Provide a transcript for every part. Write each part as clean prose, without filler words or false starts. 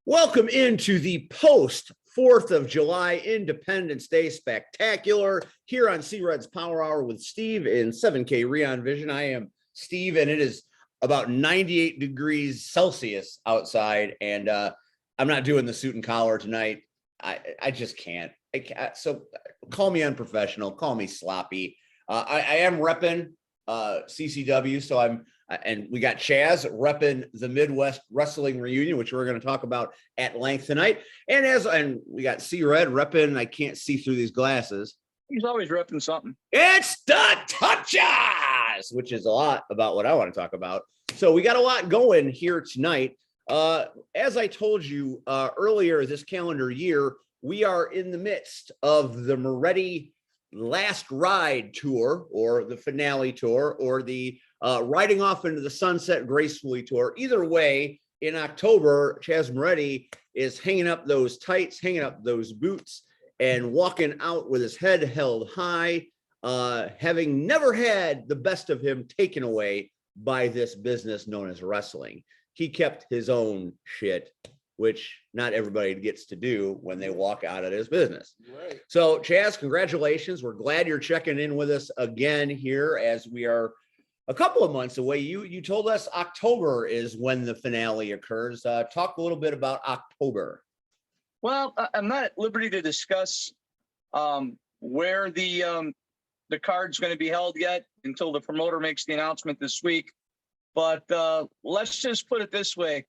Welcome into the post 4th of July Independence Day Spectacular here on C-Red's Power Hour with Steve in 7K Rion Vision. I am Steve, and it is about 98 degrees Celsius outside, and I'm not doing the suit and collar tonight. I just can't. I can't. So call me unprofessional, call me sloppy. I am repping CCW, so and we got Chazz repping the Midwest Wrestling Reunion, which we're going to talk about at length tonight. And we got C-Red repping. I can't see through these glasses. He's always repping something. It's the Touches, which is a lot about what I want to talk about. So we got a lot going here tonight. As I told you earlier this calendar year, we are in the midst of the Moretti Last Ride Tour, or the finale tour, or the riding off into the sunset gracefully tour. Either way, in October, Chazz Moretti is hanging up those tights, hanging up those boots, and walking out with his head held high, having never had the best of him taken away by this business known as wrestling. He kept his own shit, which not everybody gets to do when they walk out of his business. Right. So, Chazz, congratulations. We're glad you're checking in with us again here as we are a couple of months away. You told us October is when the finale occurs. Talk a little bit about October. Well, I'm not at liberty to discuss where the card's going to be held yet until the promoter makes the announcement this week. But let's just put it this way.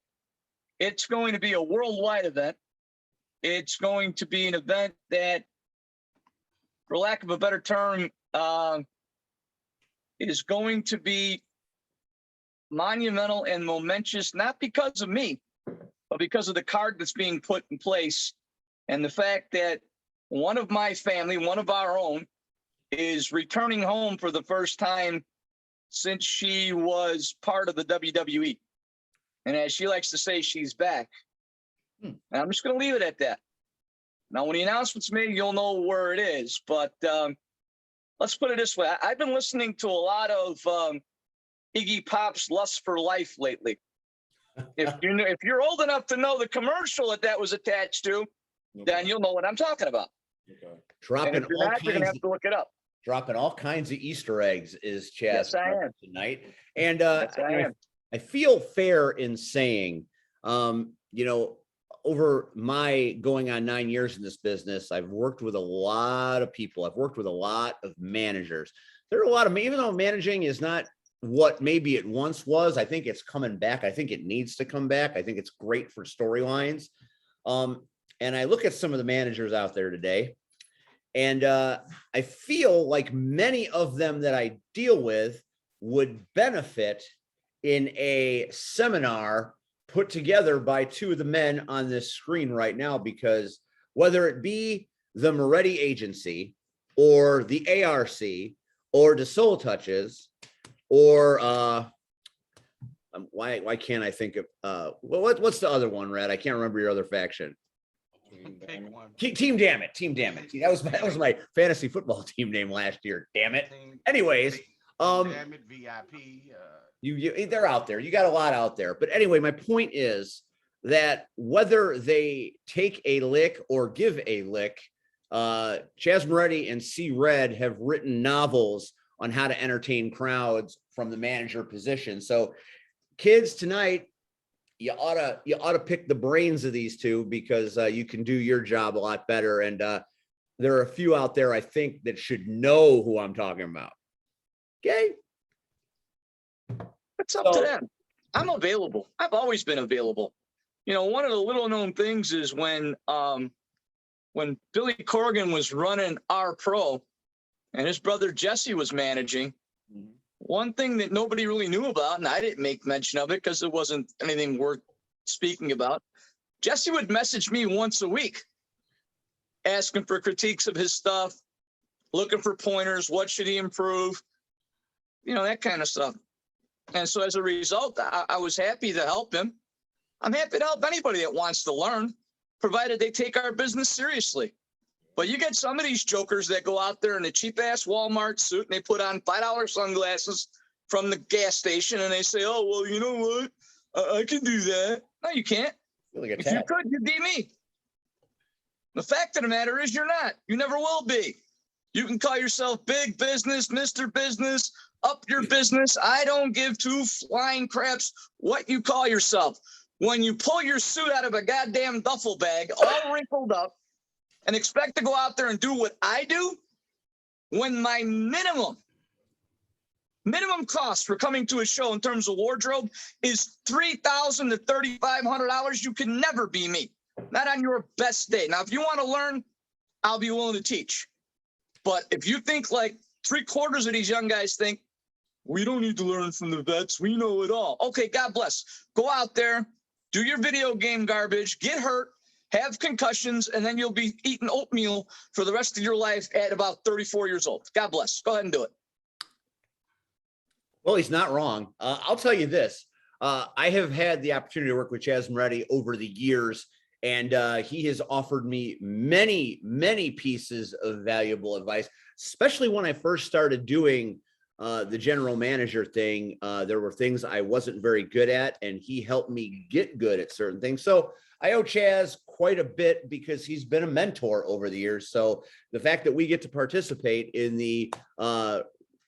It's going to be a worldwide event. It's going to be an event that, for lack of a better term, is going to be monumental and momentous, not because of me, but because of the card that's being put in place and the fact that one of my family, one of our own, is returning home for the first time since she was part of the WWE. And as she likes to say, she's back. And I'm just going to leave it at that. Now, when the announcement's made, you'll know where it is. But let's put it this way. I've been listening to a lot of Iggy Pop's Lust for Life lately. If you're old enough to know the commercial that was attached to, then you'll know what I'm talking about. Okay. Dropping and if you're not, you're going to have to look it up. Dropping all kinds of Easter eggs is Chazz tonight. And Yes, I am. I feel fair in saying, over my going on 9 years in this business, I've worked with a lot of people. I've worked with a lot of managers. There are a lot of, even though managing is not what maybe it once was, I think it's coming back. I think it needs to come back. I think it's great for storylines. And I look at some of the managers out there today, and I feel like many of them that I deal with would benefit in a seminar put together by two of the men on this screen right now, because whether it be the Moretti Agency or the ARC or the Soul Touches or why can't I think of what's the other one, Red? I can't remember your other faction. Team Damn It. That was my fantasy football team name last year. Damn it. Anyways, Damn It VIP. They're out there. You got a lot out there. But anyway, my point is that whether they take a lick or give a lick, Chazz Moretti and C-Red have written novels on how to entertain crowds from the manager position. So kids, tonight, you ought to pick the brains of these two, because you can do your job a lot better. And there are a few out there, I think, that should know who I'm talking about. Okay. It's up to them. I'm available. I've always been available. One of the little known things is when Billy Corgan was running our pro and his brother Jesse was managing, one thing that nobody really knew about, and I didn't make mention of it because it wasn't anything worth speaking about, Jesse would message me once a week asking for critiques of his stuff, looking for pointers, what should he improve, that kind of stuff. And so as a result, I was happy to help him. I'm happy to help anybody that wants to learn, provided they take our business seriously. But you get some of these jokers that go out there in a cheap-ass Walmart suit, and they put on $5 sunglasses from the gas station, and they say, oh, well, you know what? I can do that. No, you can't. feel like If you attacked. could, you'd be me. The fact of the matter is you're not. You never will be. You can call yourself big business, Mr. Business, up your business. I don't give two flying craps what you call yourself. When you pull your suit out of a goddamn duffel bag, all wrinkled up, and expect to go out there and do what I do, when my minimum cost for coming to a show in terms of wardrobe is $3,000 to $3,500, you can never be me. Not on your best day. Now, if you want to learn, I'll be willing to teach. But if you think like 3/4 of these young guys think, we don't need to learn from the vets, we know it all. Okay, God bless. Go out there, do your video game garbage, get hurt, have concussions, and then you'll be eating oatmeal for the rest of your life at about 34 years old. God bless. Go ahead and do it. Well, he's not wrong. I'll tell you this. I have had the opportunity to work with Chazz Moretti over the years, and he has offered me many, many pieces of valuable advice, especially when I first started doing the general manager thing. There were things I wasn't very good at, and he helped me get good at certain things. So I owe Chazz quite a bit because he's been a mentor over the years. So the fact that we get to participate in the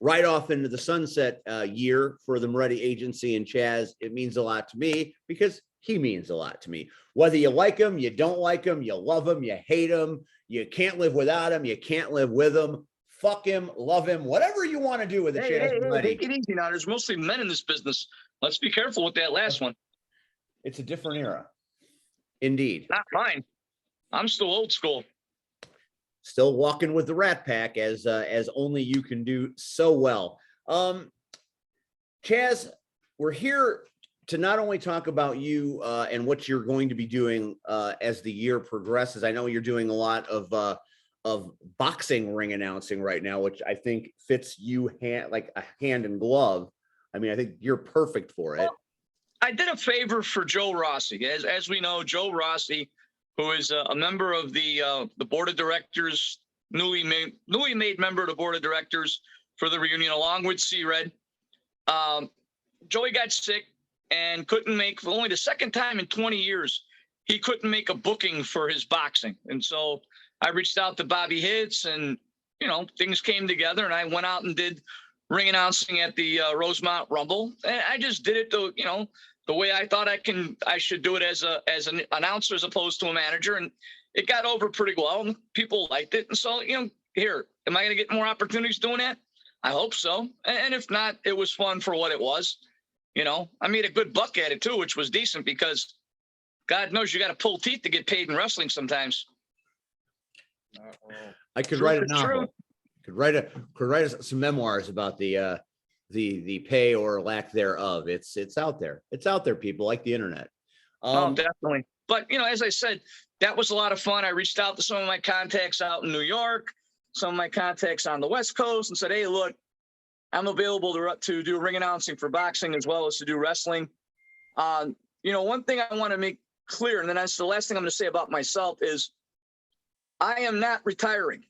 right off into the sunset year for the Moretti Agency and Chazz, it means a lot to me because he means a lot to me. Whether you like him, you don't like him, you love him, you hate him, you can't live without him, you can't live with him, fuck him, love him, whatever you want to do with the Chazz Moretti. Take it easy now. There's mostly men in this business. Let's be careful with that last one. It's a different era. Indeed. Not mine. I'm still old school. Still walking with the Rat Pack as only you can do so well. Chazz, we're here to not only talk about you and what you're going to be doing as the year progresses. I know you're doing a lot of boxing ring announcing right now, which I think fits you like a hand in glove. I mean, I think you're perfect for it. Well, I did a favor for Joe Rossi. As we know, Joe Rossi, who is a member of the board of directors, newly made member of the board of directors for the reunion, along with C-Red. Joey got sick and couldn't make, for only the second time in 20 years, he couldn't make a booking for his boxing. And so I reached out to Bobby Hitz, and, you know, things came together, and I went out and did ring announcing at the Rosemont Rumble. And I just did it the way I thought I should do it as an announcer as opposed to a manager. And it got over pretty well, and people liked it. And so, you know, here, am I going to get more opportunities doing that? I hope so. And if not, it was fun for what it was. You know, I made a good buck at it too, which was decent because God knows you got to pull teeth to get paid in wrestling sometimes. I could write a novel. Could write some memoirs about the pay or lack thereof. It's out there. It's out there, people, like the internet. Oh, definitely. But, you know, as I said, that was a lot of fun. I reached out to some of my contacts out in New York, some of my contacts on the West Coast, and said, hey, look, I'm available to do ring announcing for boxing as well as to do wrestling. You know, one thing I want to make clear, and then that's the last thing I'm going to say about myself, is I am not retiring.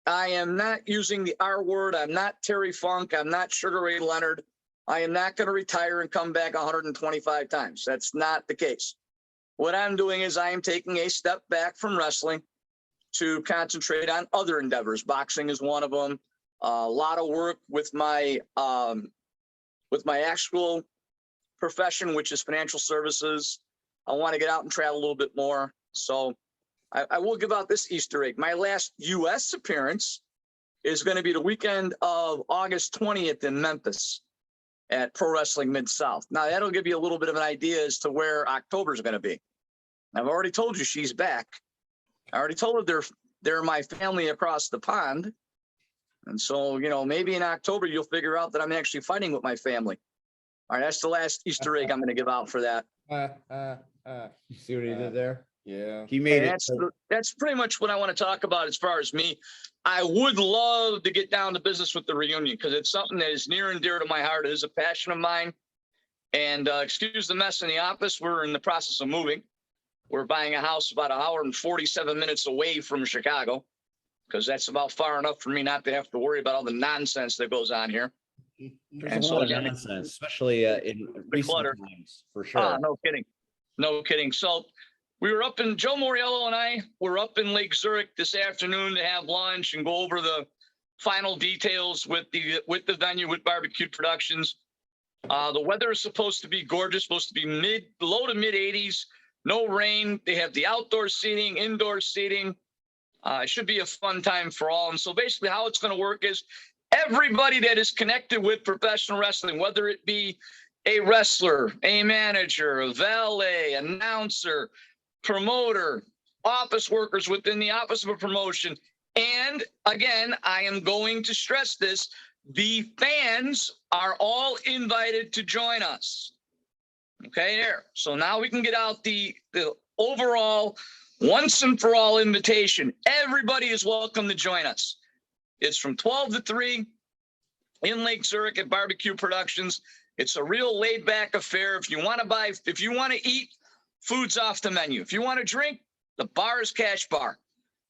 I am not using the R word. I'm not Terry Funk. I'm not Sugar Ray Leonard. I am not going to retire and come back 125 times. That's not the case. What I'm doing is I am taking a step back from wrestling to concentrate on other endeavors. Boxing is one of them. A lot of work with my actual profession, which is financial services. I want to get out and travel a little bit more. So I will give out this Easter egg. My last U.S. appearance is going to be the weekend of August 20th in Memphis at Pro Wrestling Mid-South. Now, that'll give you a little bit of an idea as to where October is going to be. I've already told you she's back. I already told her they're my family across the pond. And so, you know, maybe in October, you'll figure out that I'm actually fighting with my family. All right, that's the last Easter egg I'm going to give out for that. You see what he did there? Yeah. He made it. That's pretty much what I want to talk about as far as me. I would love to get down to business with the reunion because it's something that is near and dear to my heart. It is a passion of mine. And excuse the mess in the office. We're in the process of moving. We're buying a house about an hour and 47 minutes away from Chicago because that's about far enough for me not to have to worry about all the nonsense that goes on here. There's a lot of nonsense, especially in recent times, for sure. No kidding. No kidding. So we were up in, Joe Moriello and I were up in Lake Zurich this afternoon to have lunch and go over the final details with the venue, with Barbecue Productions. The weather is supposed to be gorgeous, supposed to be low to mid 80s, no rain. They have the outdoor seating, indoor seating. It should be a fun time for all. And so basically how it's going to work is everybody that is connected with professional wrestling, whether it be a wrestler, a manager, a valet, announcer, promoter, office workers within the office of a promotion. And again, I am going to stress this, the fans are all invited to join us. Okay, there. So now we can get out the overall once and for all invitation. Everybody is welcome to join us. It's from 12 to 3 in Lake Zurich at Barbecue Productions. It's a real laid back affair. If you want to eat, food's off the menu. If you want to drink, the bar is cash bar.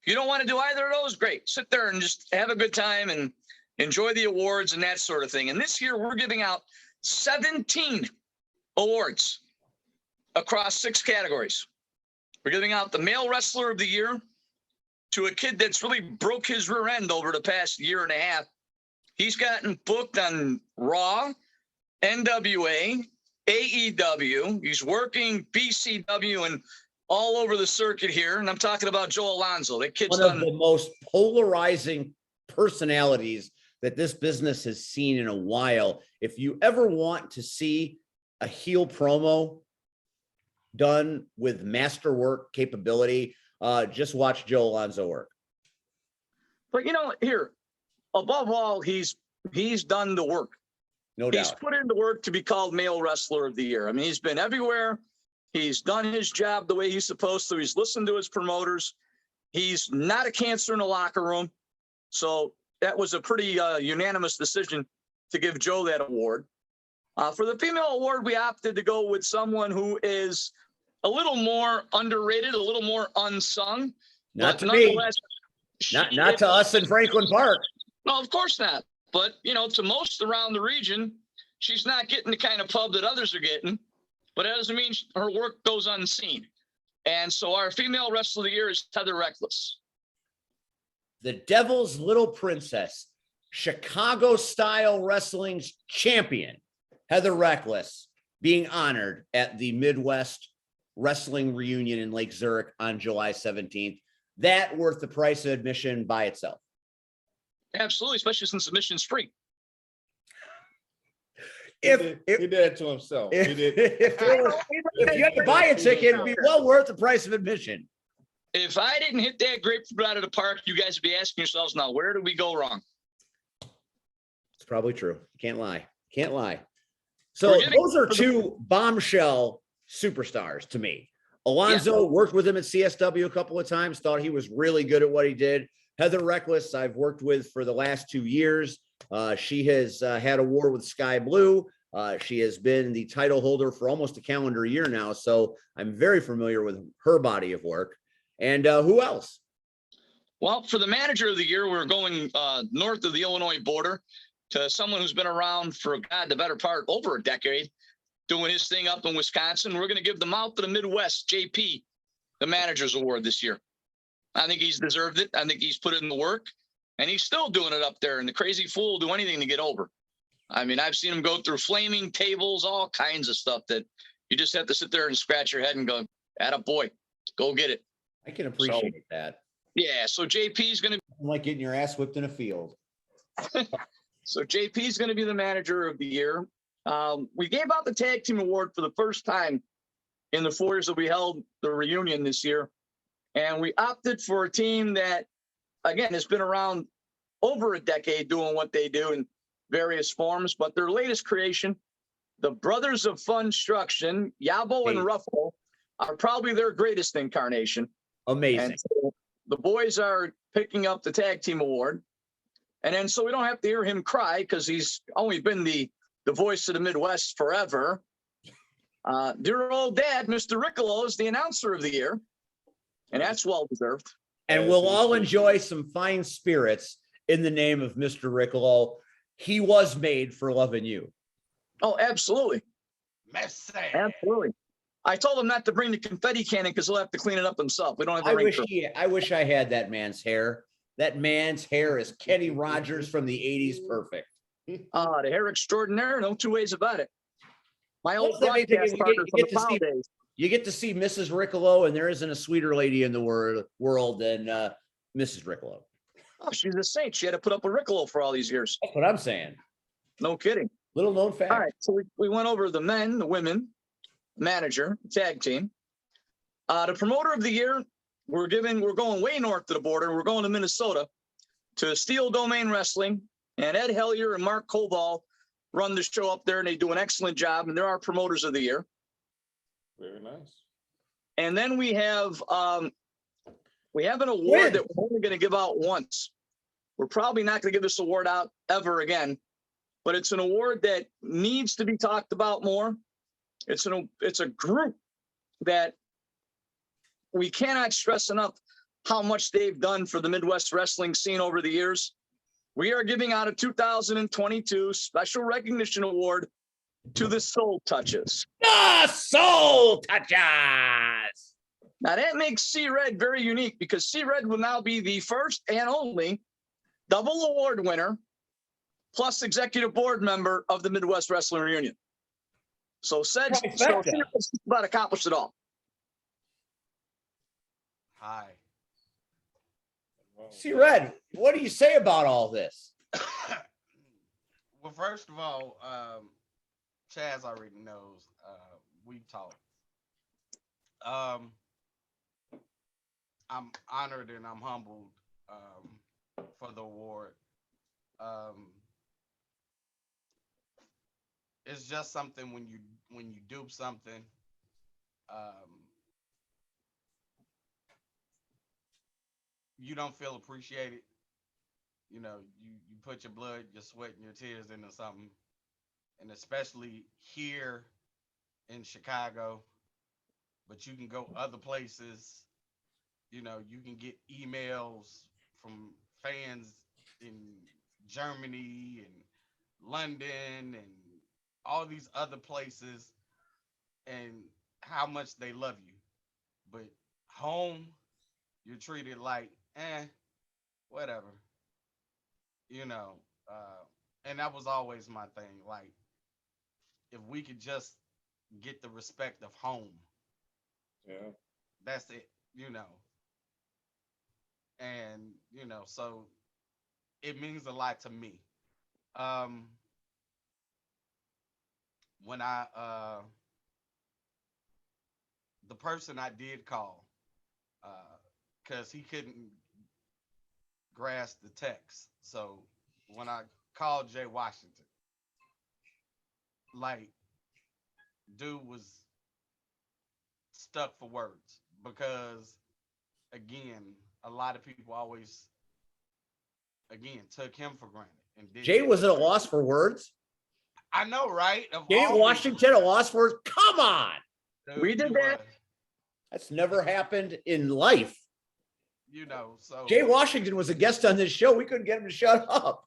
If you don't want to do either of those, great. Sit there and just have a good time and enjoy the awards and that sort of thing. And this year we're giving out 17 awards across 6 categories. We're giving out the Male Wrestler of the Year to a kid that's really broke his rear end over the past year and a half. He's gotten booked on Raw, NWA, AEW. He's working BCW and all over the circuit here. And I'm talking about Joe Alonzo. That kid's one of the most polarizing personalities that this business has seen in a while. If you ever want to see a heel promo done with masterwork capability, just watch Joe Alonzo work. But here, above all, he's done the work. No doubt. He's put in the work to be called Male Wrestler of the Year. I mean, he's been everywhere. He's done his job the way he's supposed to. He's listened to his promoters. He's not a cancer in the locker room. So that was a pretty unanimous decision to give Joe that award. For the female award, we opted to go with someone who is a little more underrated, a little more unsung. Not to me. Not to us in Franklin Park. No, of course not. But, to most around the region, she's not getting the kind of pub that others are getting. But that doesn't mean her work goes unseen. And so our female wrestler of the year is Heather Reckless. The Devil's Little Princess, Chicago-style wrestling's champion, Heather Reckless, being honored at the Midwest Wrestling Reunion in Lake Zurich on July 17th. That worth the price of admission by itself. Absolutely, especially since admission's free. He did it to himself. If you had to buy a ticket, it'd be well worth the price of admission. If I didn't hit that grapefruit out of the park, you guys would be asking yourselves now, where did we go wrong? It's probably true. Can't lie. So those are 2 bombshell superstars to me. Alonzo worked with him at CSW a couple of times, thought he was really good at what he did. Heather Reckless, I've worked with for the last 2 years. She has had a war with Sky Blue. She has been the title holder for almost a calendar year now. So I'm very familiar with her body of work. And who else? Well, for the manager of the year, we're going north of the Illinois border to someone who's been around for, the better part over a decade, doing his thing up in Wisconsin. We're going to give the mouth of the Midwest, JP, the manager's award this year. I think he's deserved it. I think he's put in the work, and he's still doing it up there. And the crazy fool will do anything to get over. I mean, I've seen him go through flaming tables, all kinds of stuff that you just have to sit there and scratch your head and go, attaboy, go get it. I can appreciate that. Yeah, so JP's going to I'm like getting your ass whipped in a field. So JP's going to be the manager of the year. We gave out the tag team award for the first time in the 4 years that we held the reunion this year. And we opted for a team that, again, has been around over a decade doing what they do in various forms. But their latest creation, the Brothers of Funstruction, Yabo and Ruffalo, are probably their greatest incarnation. Amazing. And so the boys are picking up the tag team award. And then so we don't have to hear him cry because he's only been the voice of the Midwest forever. Dear old dad, Mr. Riccolo, is the announcer of the year. And that's well-deserved. And we'll all enjoy some fine spirits in the name of Mr. Riccolo. He was made for loving you. Oh, absolutely. Messy. Absolutely. I told him not to bring the confetti cannon because he'll have to clean it up himself. We don't have the ring crew. I wish I had that man's hair. That man's hair is Kenny Rogers from the 80s perfect. The hair extraordinaire, no two ways about it. My old What's that make broadcast partner from the foul days. You get to see Mrs. Riccolo, and there isn't a sweeter lady in the world than Mrs. Riccolo. Oh, she's a saint. She had to put up with Riccolo for all these years. That's what I'm saying. No kidding. Little known fact. All right, so we went over the men, the women, manager, tag team. The promoter of the year, we're going way north to the border. We're going to Minnesota to Steel Domain Wrestling, and Ed Hellier and Mark Koval run the show up there, and they do an excellent job, and they're our promoters of the year. Very nice. And then we have an award that we're only going to give out once. We're probably not going to give this award out ever again, but it's an award that needs to be talked about more. It's a group that we cannot stress enough how much they've done for the Midwest wrestling scene over the years. We are giving out a 2022 Special Recognition Award to the Soul Touches. The Soul Touches! Now that makes C-Red very unique because C-Red will now be the first and only double award winner plus executive board member of the Midwest Wrestling Reunion. So C-Red's about accomplished it all. Hi. C-Red, what do you say about all this? Well, first of all, Chazz already knows we talked. I'm honored and I'm humbled for the award. It's just something when you do something, you don't feel appreciated. You know, you put your blood, your sweat, and your tears into something, and especially here in Chicago, but you can go other places. You know, you can get emails from fans in Germany and London and all these other places and how much they love you. But home, you're treated like, whatever. You know, and that was always my thing. Like, if we could just get the respect of home. Yeah. That's it, you know. And, you know, so it means a lot to me. When the person I did call, because he couldn't grasp the text. So when I called Jay Washington, like, dude was stuck for words because, again, a lot of people always, again, took him for granted. And Jay was at a loss for words. I know, right? Jay Washington, a loss for words. Come on. Dude, We did that. That's never happened in life. You know, so Jay Washington was a guest on this show. We couldn't get him to shut up.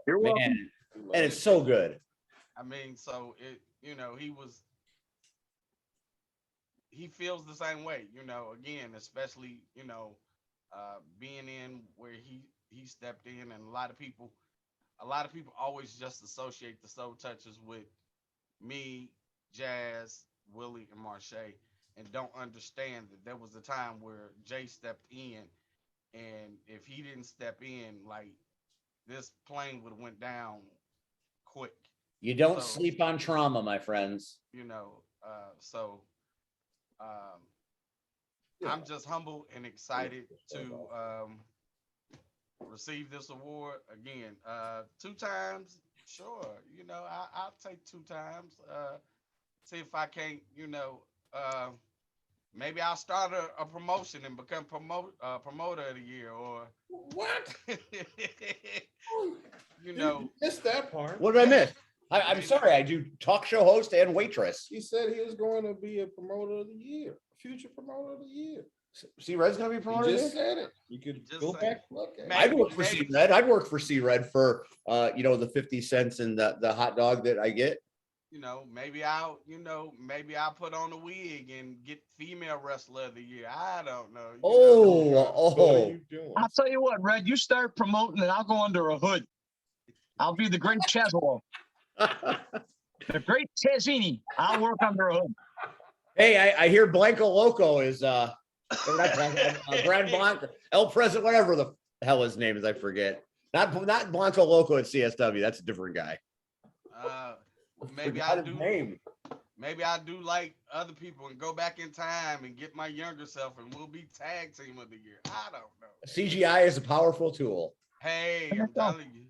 You're welcome. Man, and it's so good. I mean, so it, you know, he feels the same way, you know, again, especially, you know, being in where he stepped in, and a lot of people always just associate the Soul Touches with me, Jazz, Willie, and Marche, and don't understand that there was a time where Jay stepped in, and if he didn't step in, like, this plane would have went down quick. You don't sleep on trauma, my friends. You know, I'm just humble and excited to receive this award again. 2 times, sure. You know, I'll take 2 times. See if I can't, you know, maybe I'll start a promotion and become promoter of the year, or what? You know, missed that part. What did I miss? I'm sorry. I do talk show host and waitress. He said he was going to be a promoter of the year, future promoter of the year. C-Red's going to be promoted? He just said it. You could go back and look at it. I'd work for C-Red. I'd work for C-Red for, you know, the 50 cents and the hot dog that I get. maybe I'll put on a wig and get female wrestler of the year. I don't know. Oh, What are oh. you doing? I'll tell you what, Red, you start promoting and I'll go under a hood. I'll be the great Chazz, the great Chazzini. I'll work under a hood. Hey, I hear Blanco Loco is or not Blanco, Grand Blanco, El President, whatever the hell his name is, I forget. Not Blanco Loco at CSW. That's a different guy. Maybe Forgot I his do. name. Maybe I do like other people and go back in time and get my younger self, and we'll be tag team of the year. I don't know. CGI is a powerful tool. Hey, I'm telling you.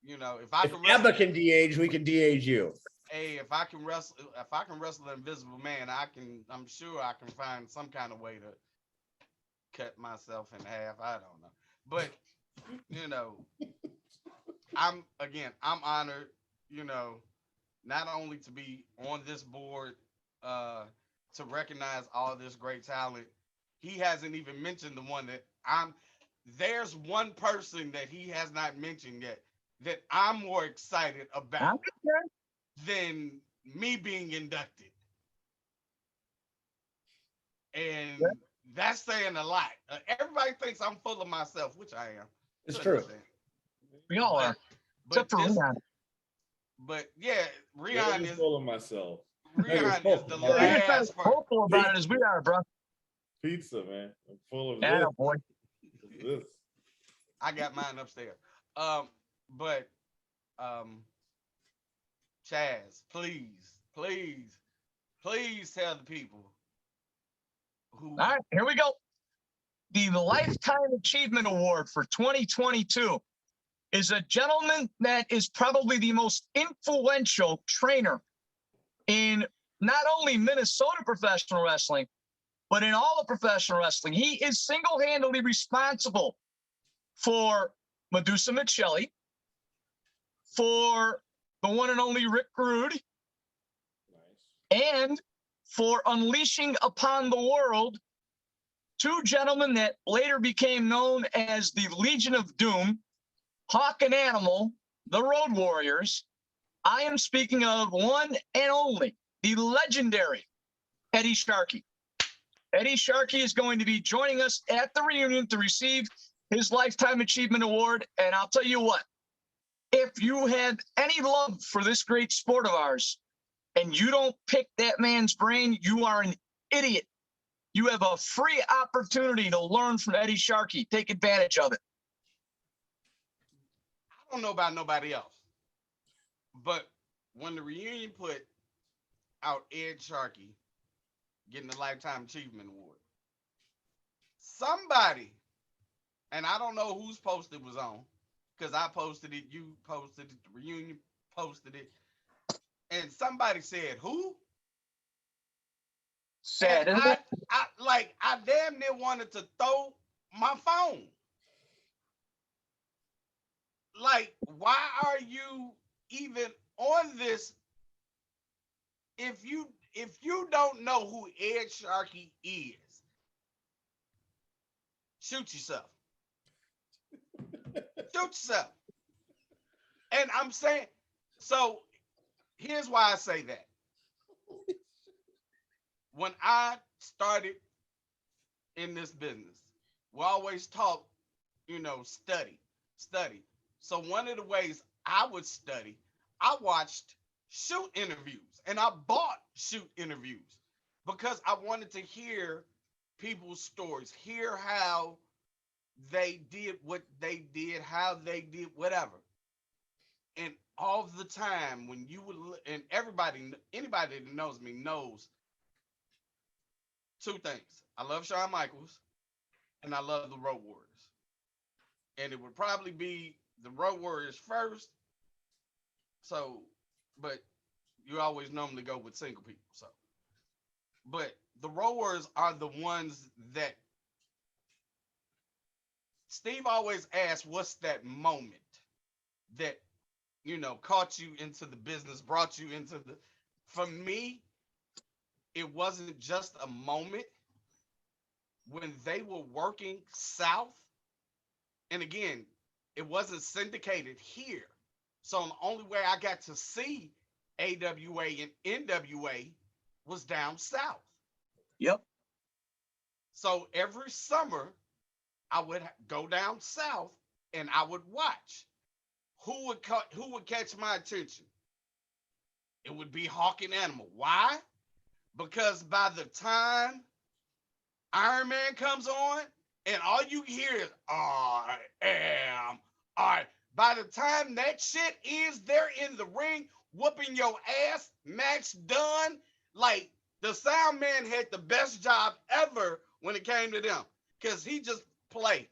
If I If can wrestle, Abba can de-age, we can de-age you. hey, if I can wrestle the Invisible Man, I'm sure I can find some kind of way to cut myself in half. I don't know. But, I'm honored, not only to be on this board, to recognize all this great talent. He hasn't even mentioned the one that there's one person that he has not mentioned yet that I'm more excited about than me being inducted. And that's saying a lot. Everybody thinks I'm full of myself, which I am. It's true. We all are. Except for Rihanna. But yeah, Rihanna is full of myself. Rihanna is the You're not as last person. vocal about it as we are, bro. Pizza, man. I'm full of Yeah, this. boy. This. I got mine upstairs. But Chazz, please tell the people who. All right, here we go. The Lifetime Achievement Award for 2022 is a gentleman that is probably the most influential trainer in not only Minnesota professional wrestling, but in all of professional wrestling. He is single-handedly responsible for Medusa Michelli, for the one and only Rick Rude, and for unleashing upon the world two gentlemen that later became known as the Legion of Doom, Hawk and Animal, the Road Warriors. I am speaking of one and only, the legendary Eddie Sharkey. Eddie Sharkey is going to be joining us at the reunion to receive his Lifetime Achievement Award. And I'll tell you what, if you have any love for this great sport of ours and you don't pick that man's brain, you are an idiot. You have a free opportunity to learn from Eddie Sharkey. Take advantage of it. I don't know about nobody else, but when the reunion put out Ed Sharkey getting the Lifetime Achievement Award, somebody, and I don't know whose post it was on, because I posted it, you posted it, the reunion posted it, and somebody said, who? Sad, and isn't it? I damn near wanted to throw my phone. Like, why are you even on this if you don't know who Ed Sharkey is? Shoot yourself. Shoot yourself. And I'm saying, so here's why I say that. When I started in this business, we always talk, study. So one of the ways I would study, I watched shoot interviews and I bought shoot interviews because I wanted to hear people's stories, hear how they did what they did, how they did whatever. And all the time when you would, and anybody that knows me knows two things. I love Shawn Michaels and I love the Road Warriors. And it would probably be the Road Warriors first. So, but you always normally go with single people. So, but the Road Warriors are the ones that Steve always asks, what's that moment that, caught you into the business, brought you into the, for me, it wasn't just a moment when they were working south. And again, it wasn't syndicated here. So the only way I got to see AWA and NWA was down south. Yep. So every summer, I would go down south and I would watch who would catch my attention. It would be Hawk and Animal. Why? Because by the time Iron Man comes on, and all you hear is I am I. By the time that shit ends, they're in the ring whooping your ass. Match done. Like the sound man had the best job ever when it came to them, because he just played.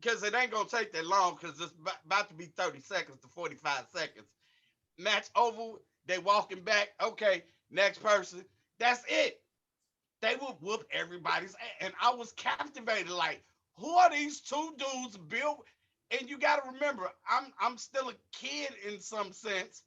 Because it ain't gonna take that long, because it's about to be 30 seconds to 45 seconds. Match over. They walking back. Okay, next person. That's it. They would whoop everybody's ass. And I was captivated. Like, who are these two dudes built? And you got to remember, I'm still a kid in some sense.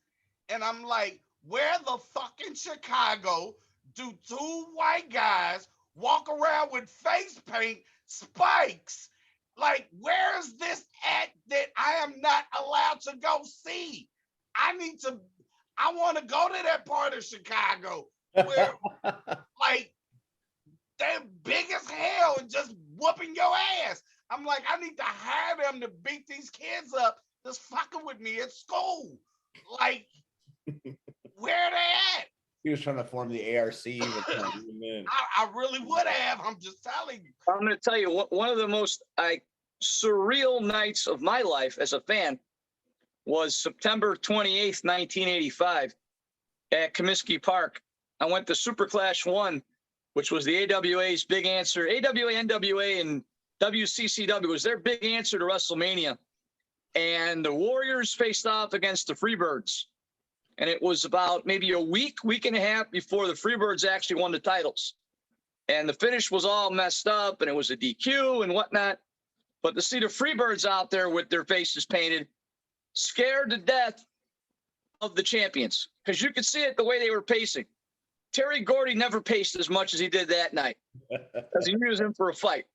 And I'm like, where the fuck in Chicago do two white guys walk around with face paint, spikes? Like, where is this at that I am not allowed to go see? I want to go to that part of Chicago where, like, they're big as hell and just whooping your ass. I'm like, I need to hire them to beat these kids up that's fucking with me at school. Like, where they at? He was trying to form the ARC. I really would have. I'm just telling you. I'm going to tell you, one of the most surreal nights of my life as a fan was September 28th, 1985 at Comiskey Park. I went to Super Clash 1, which was the AWA's big answer. AWA, NWA, and WCCW was their big answer to WrestleMania. And the Warriors faced off against the Freebirds. And it was about maybe a week and a half before the Freebirds actually won the titles. And the finish was all messed up, and it was a DQ and whatnot. But to see the Freebirds out there with their faces painted, scared to death of the champions, because you could see it the way they were pacing. Terry Gordy never paced as much as he did that night, because he knew he was in for a fight.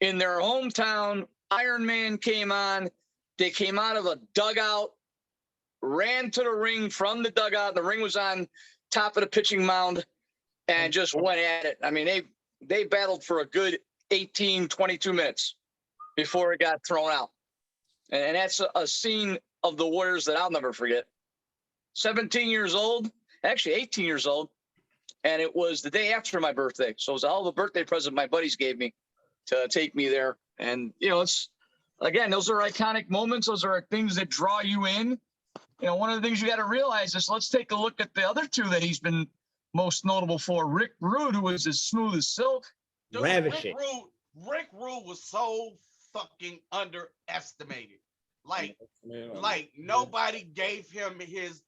In their hometown, Iron Man came on. They came out of a dugout, ran to the ring from the dugout. The ring was on top of the pitching mound and just went at it. I mean, they battled for a good 18, 22 minutes before it got thrown out. And that's a scene of the Warriors that I'll never forget. 17 years old, actually 18 years old. And it was the day after my birthday. So it was all the birthday present my buddies gave me to take me there. And, you know, it's, again, those are iconic moments. Those are things that draw you in. You know, one of the things you got to realize is, let's take a look at the other two that he's been most notable for. Rick Rude, who was as smooth as silk. Dude, Ravishing. Rick Rude was so fucking underestimated. Like nobody gave him his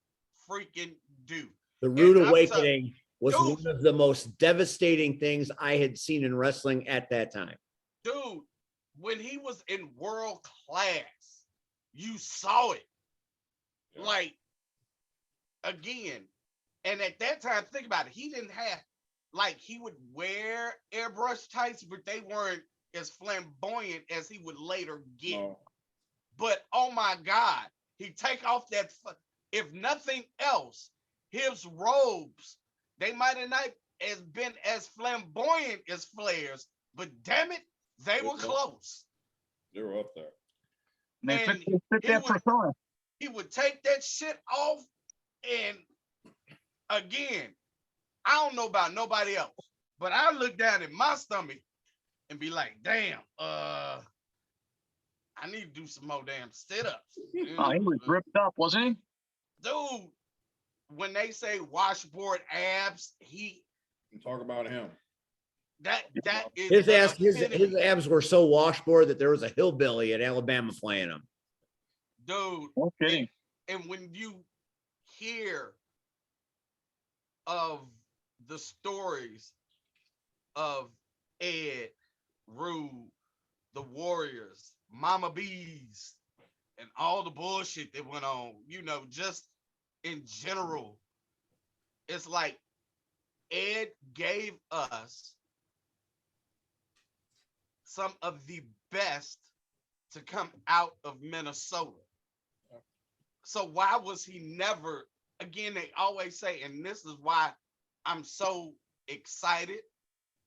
freaking due. The Rude Awakening was one of the most devastating things I had seen in wrestling at that time. Dude, when he was in world class, you saw it. Like, again, and at that time, think about it, he didn't have, like, he would wear airbrush tights, but they weren't as flamboyant as he would later get. No. But, oh my God, he'd take off that, if nothing else, his robes, they might have not been as flamboyant as Flair's, but damn it, they were close. They were up there. And they fit that persona. He would take that shit off, and again, I don't know about nobody else, but I look down at my stomach and be like, damn, I need to do some more damn sit-ups. Oh, he was ripped up, wasn't he? Dude, when they say washboard abs, talk about him. That is his abs were so washboard that there was a hillbilly at Alabama playing them. Dude, okay. And when you hear of the stories of Ed, Rude, the Warriors, Mama Bees, and all the bullshit that went on, you know, just in general, it's like Ed gave us some of the best to come out of Minnesota. So why was he never again, they always say, and this is why I'm so excited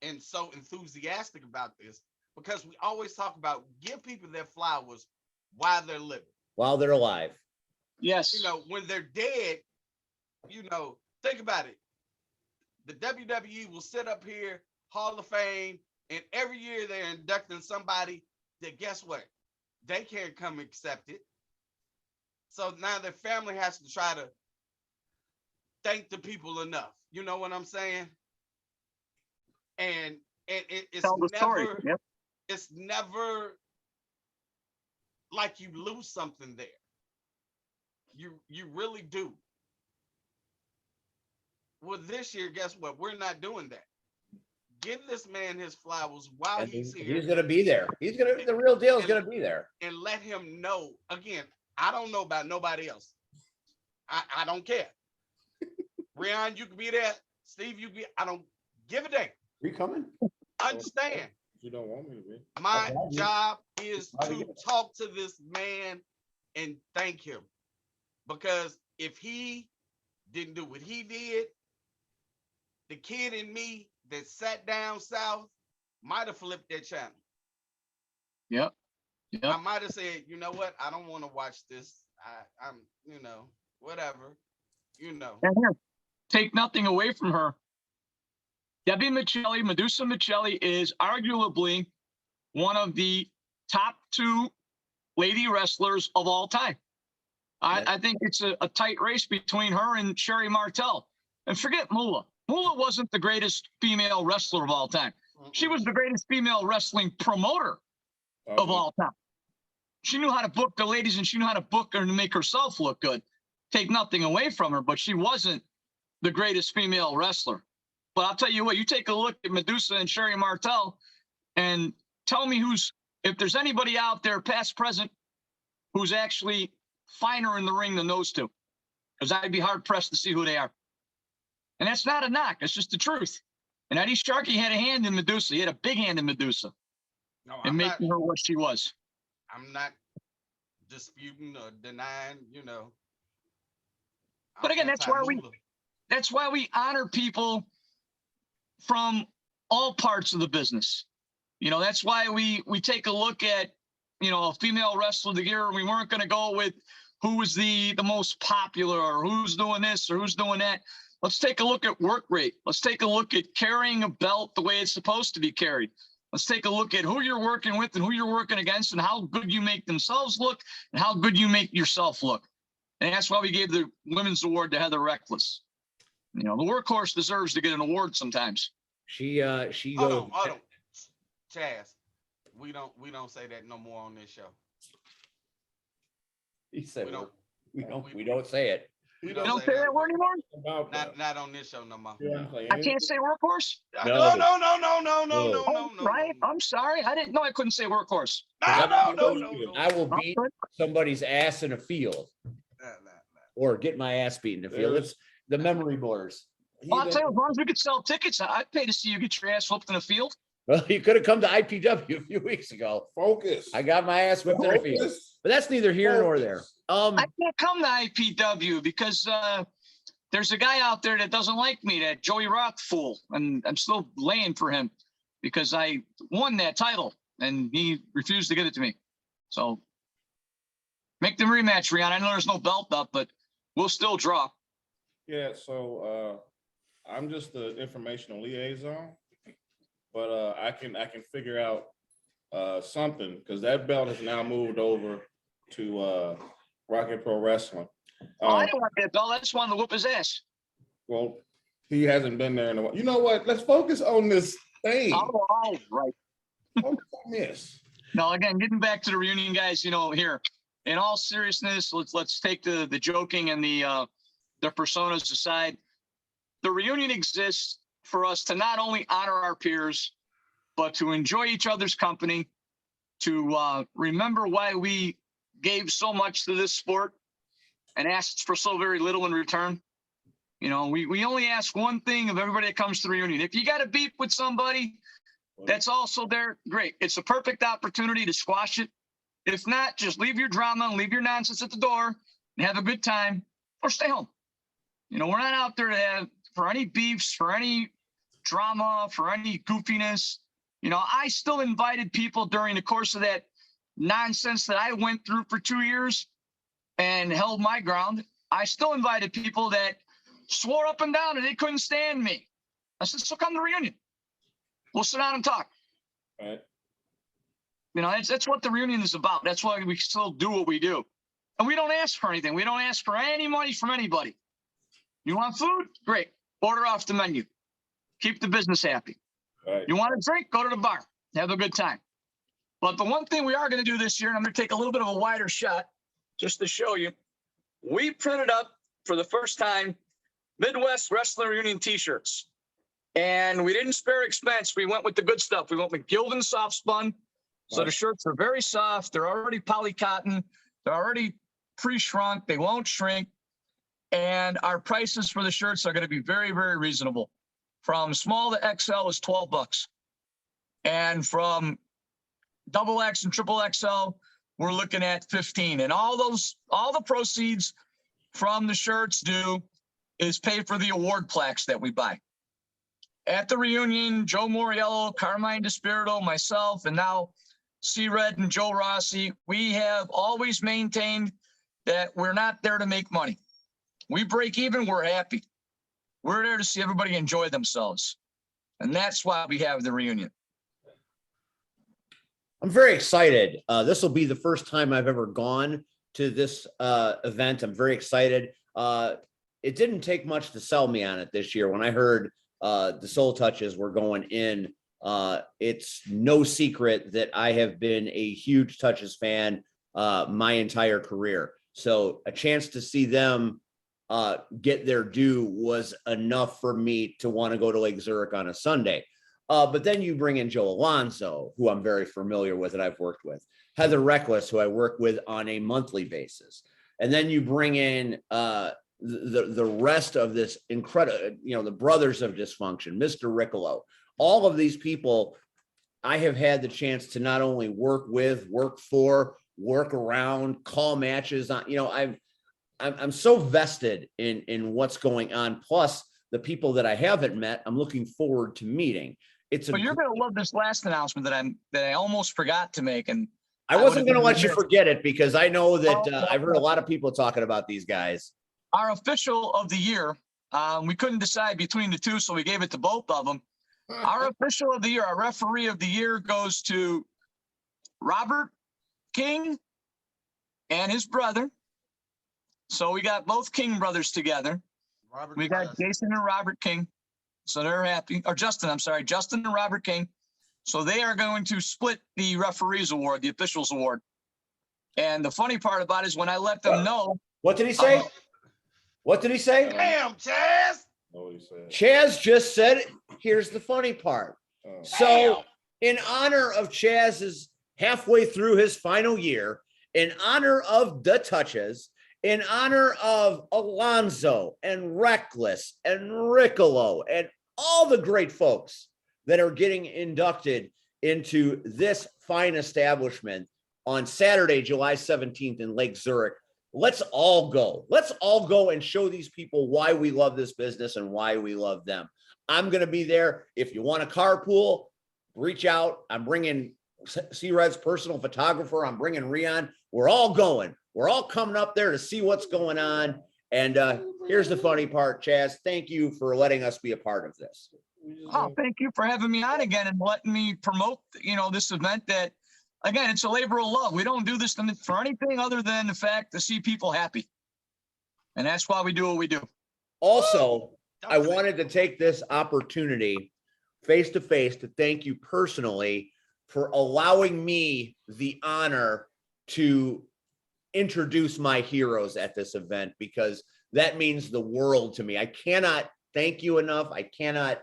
and so enthusiastic about this, because we always talk about give people their flowers while they're living. While they're alive. Yes. You know, when they're dead, you know, think about it. The WWE will sit up here, Hall of Fame, and every year they're inducting somebody that, guess what? They can't come accept it. So now their family has to try to thank the people enough. You know what I'm saying? And it's Tell the story. never, Yep. it's never like you lose something there. You really do. Well, this year, guess what? We're not doing that. Give this man his flowers while And he's here. he's gonna be there. The real deal is gonna be there. And let him know. Again, I don't know about nobody else. I don't care. Rion, you can be there. Steve, you be. I don't give a damn. You coming? Understand? You don't want me to be. My Okay. job is Glad to to get it. talk to this man and thank him. Because if he didn't do what he did, the kid in me that sat down south might have flipped that channel. Yep. I might have said, you know what? I don't want to watch this. I'm, you know, whatever, you know. And here, take nothing away from her. Debbie Michelli, Medusa Michelli, is arguably one of the top 2 lady wrestlers of all time. I think it's a tight race between her and Sherry Martel. And forget Moolah. Moolah wasn't the greatest female wrestler of all time. She was the greatest female wrestling promoter of all time. She knew how to book the ladies, and she knew how to book her to make herself look good. Take nothing away from her, but she wasn't the greatest female wrestler. But I'll tell you what, you take a look at Medusa and Sherry Martel and tell me if there's anybody out there, past, present, who's actually finer in the ring than those two. Because I'd be hard pressed to see who they are. And that's not a knock, it's just the truth. And Eddie Sharkey had a hand in Medusa. He had a big hand in Medusa No, in making her what she was. I'm not disputing or denying, you know. But again, that's why we honor people from all parts of the business. You know, that's why we take a look at, you know, a female wrestler of the year. We weren't going to go with who was the most popular or who's doing this or who's doing that. Let's take a look at work rate. Let's take a look at carrying a belt the way it's supposed to be carried. Let's take a look at who you're working with and who you're working against and how good you make themselves look and how good you make yourself look. And that's why we gave the women's award to Heather Reckless. You know, the workhorse deserves to get an award sometimes. She goes. Hold on. Chazz, we don't say that no more on this show. He said we we don't say it. You don't say that word anymore? About that. Not on this show no more. Yeah, like, I can't say workhorse? No. No. Oh, right. I'm sorry. I didn't know I couldn't say workhorse. No. I will beat somebody's ass in a field or get my ass beat in the field. It's the memory blurs. Well, I'll tell you, as long as we could sell tickets, I'd pay to see you get your ass whooped in the field. Well, you could have come to IPW a few weeks ago. Focus. I got my ass whipped in the field, but that's neither here nor there. I can't come to IPW because there's a guy out there that doesn't like me, that Joey Rock fool, and I'm still laying for him because I won that title and he refused to give it to me. So make the rematch, Rihanna. I know there's no belt up, but we'll still draw. Yeah, so I'm just the informational liaison, but I can figure out something because that belt has now moved over to Rocket Pro Wrestling. I don't want that belt. I just wanted to whoop his ass. Well, he hasn't been there in a while. You know what? Let's focus on this thing. Oh, right. Focus on this. Now, again, getting back to the reunion, guys, you know, here, in all seriousness, let's take the joking and the personas aside. The reunion exists for us to not only honor our peers, but to enjoy each other's company, to remember why we gave so much to this sport and asked for so very little in return. You know, we only ask one thing of everybody that comes to the reunion. If you got a beef with somebody that's also there, great. It's a perfect opportunity to squash it. If not, just leave your drama and leave your nonsense at the door and have a good time or stay home. You know, we're not out there to have for any beefs, for any drama, for any goofiness. You know, I still invited people during the course of that nonsense that I went through for 2 years and held my ground. I still invited people that swore up and down and they couldn't stand me. I said, so come to the reunion. We'll sit down and talk. Right. You know, that's what the reunion is about. That's why we still do what we do. And we don't ask for anything. We don't ask for any money from anybody. You want food? Great. Order off the menu. Keep the business happy. Right. You want a drink? Go to the bar. Have a good time. But the one thing we are going to do this year, and I'm going to take a little bit of a wider shot just to show you, we printed up for the first time Midwest Wrestling Reunion t-shirts. And we didn't spare expense. We went with the good stuff. We went with Gildan soft spun. So the shirts are very soft. They're already poly cotton. They're already pre-shrunk. They won't shrink. And our prices for the shirts are going to be very, very reasonable. From small to XL is $12. And from double X and triple XL, we're looking at 15. And all the proceeds from the shirts is pay for the award plaques that we buy. At the reunion, Joe Moriello, Carmine DeSpirito, myself, and now C-Red and Joe Rossi, we have always maintained that we're not there to make money. We break even, we're happy. We're there to see everybody enjoy themselves. And that's why we have the reunion. I'm very excited. This will be the first time I've ever gone to this event. I'm very excited. It didn't take much to sell me on it this year. When I heard the Soul Touches were going in, it's no secret that I have been a huge Touches fan my entire career. So a chance to see them get their due was enough for me to want to go to Lake Zurich on a Sunday. But then you bring in Joe Alonzo, who I'm very familiar with and I've worked with, Heather Reckless, who I work with on a monthly basis. And then you bring in the rest of this incredible, the Brothers of Dysfunction, Mr. Riccolo, all of these people I have had the chance to not only work with, work for, work around, call matches on, I'm so vested in what's going on. Plus the people that I haven't met, I'm looking forward to meeting. But you're going to love this last announcement that I almost forgot to make. And I wasn't going to let you forget it because I know that I've heard a lot of people talking about these guys. Our official of the year, we couldn't decide between the two, so we gave it to both of them. Our official of the year, our referee of the year goes to Robert King and his brother. So we got both King brothers together. We got Jason and Robert King. So they're happy. Or Justin, I'm sorry, Justin and Robert King. So they are going to split the referees award, the officials award. And the funny part about it is when I let them know. What did he say? What did he say? Damn, Chazz. Chazz just said it. Here's the funny part. So in honor of Chazz's halfway through his final year, in honor of the Touches, in honor of Alonzo and Reckless and Riccolo and all the great folks that are getting inducted into this fine establishment on Saturday, July 17th in Lake Zurich, let's all go. Let's all go and show these people why we love this business and why we love them. I'm going to be there. If you want a carpool, reach out. I'm bringing C-Red's personal photographer. I'm bringing Rion. We're all going. We're all coming up there to see what's going on. And here's the funny part, Chazz. Thank you for letting us be a part of this. Oh, thank you for having me on again and letting me promote, this event that, again, it's a labor of love. We don't do this for anything other than the fact to see people happy. And that's why we do what we do. Also, I wanted to take this opportunity face-to-face to thank you personally for allowing me the honor to introduce my heroes at this event, because that means the world to me. I cannot thank you enough. I cannot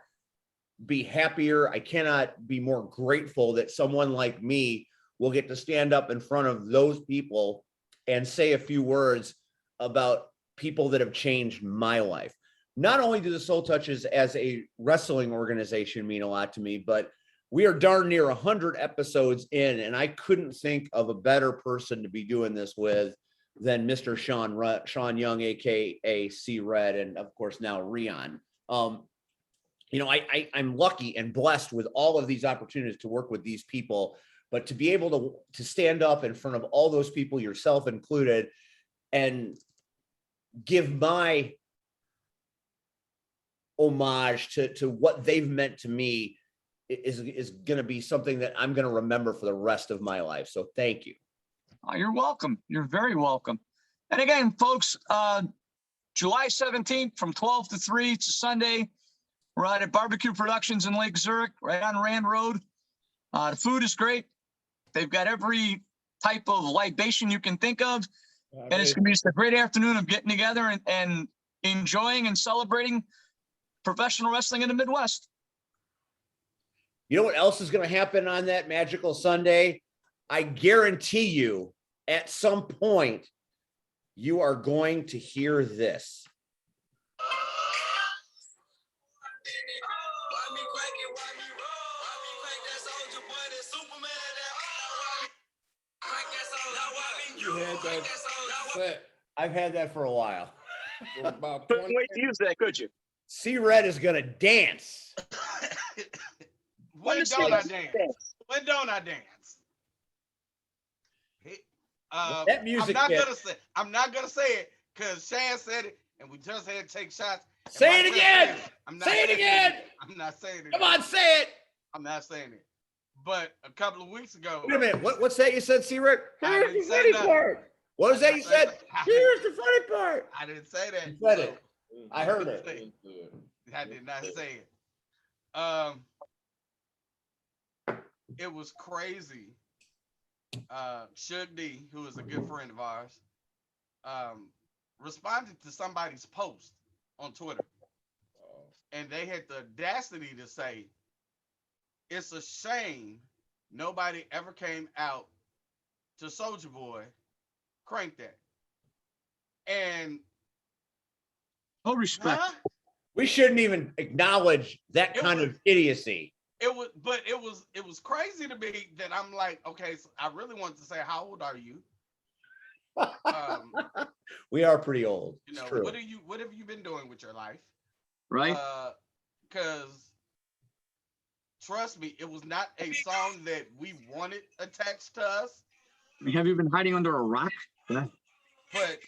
be happier. I cannot be more grateful that someone like me will get to stand up in front of those people and say a few words about people that have changed my life. Not only do the Soul Touches as a wrestling organization mean a lot to me, but we are darn near 100 episodes in, and I couldn't think of a better person to be doing this with than Mr. Sean Young, aka C Red, and of course now Rion. You know, I'm lucky and blessed with all of these opportunities to work with these people, but to be able to stand up in front of all those people, yourself included, and give my homage to what they've meant to me is going to be something that I'm going to remember for the rest of my life. So thank you. Oh, you're welcome. You're very welcome. And again, folks, July 17th from 12 to 3, it's a Sunday. We're out at Barbecue Productions in Lake Zurich, right on Rand Road. The food is great. They've got every type of libation you can think of. And it's going to be just a great afternoon of getting together and enjoying and celebrating professional wrestling in the Midwest. You know what else is going to happen on that magical Sunday? I guarantee you, at some point, you are going to hear this. You had that set I've had that for a while. for about Couldn't 20 wait to use that, could you? C Red is going to dance. When don't I dance? When don't I dance? That music I'm not gonna say it because Shan said it, and we just had to take shots. Say it again. Say it again. I'm not saying it. Come on, say it. I'm not saying it. But a couple of weeks ago, Wait a minute. What's that you said, C Red? I Here's didn't the say funny nothing. part. What was that you said? Here's the funny part. I didn't say that. You said it. I heard it. I did not say it. It was crazy. Suge D, who is a good friend of ours, responded to somebody's post on Twitter. And they had the audacity to say, it's a shame nobody ever came out to Soulja Boy, Crank That. And No respect. huh? We shouldn't even acknowledge that It kind was- of idiocy. It was crazy to me that I'm like, okay, so I really wanted to say, how old are you? We are pretty old. You It's know, true. what have you been doing with your life? Right? Because trust me, it was not a song that we wanted attached to us, Have you been hiding under a rock? Yeah. but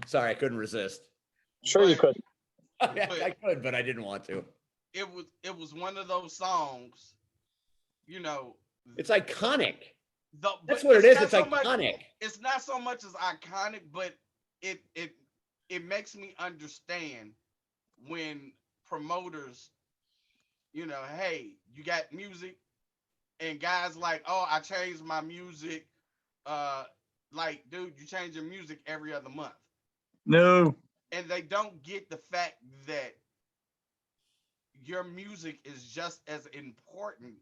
Sorry, I couldn't resist. Sure you could. I could, but I didn't want to. it was one of those songs, you know. It's iconic. That's but what it is. not It's so much- iconic. it's not so much as iconic, but it makes me understand when promoters, you know, hey, you got music, and guys like, oh, I changed my music. Like, dude, you change your music every other month. No. And they don't get the fact that your music is just as important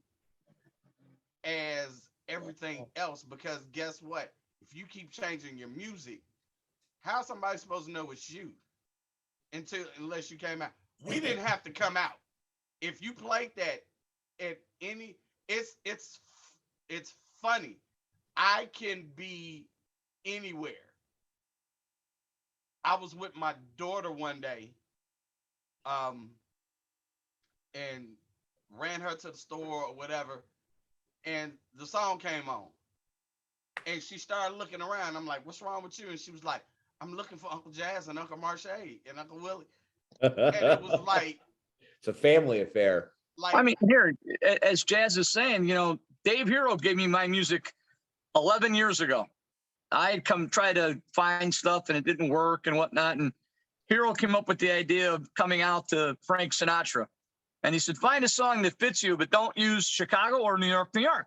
as everything else, because guess what? If you keep changing your music, how's somebody supposed to know it's you unless you came out? We didn't have to come out. If you played that at any, it's funny. I can be anywhere. I was with my daughter one day, and ran her to the store or whatever, and the song came on. And she started looking around. I'm like, what's wrong with you? And she was like, I'm looking for Uncle Jazz and Uncle Marche and Uncle Willie. And it was like, It's a family affair. I mean, here, as Jazz is saying, you know, Dave Hero gave me my music 11 years ago. I had come try to find stuff and it didn't work and whatnot. And Hero came up with the idea of coming out to Frank Sinatra. And he said, find a song that fits you, but don't use Chicago or New York, New York.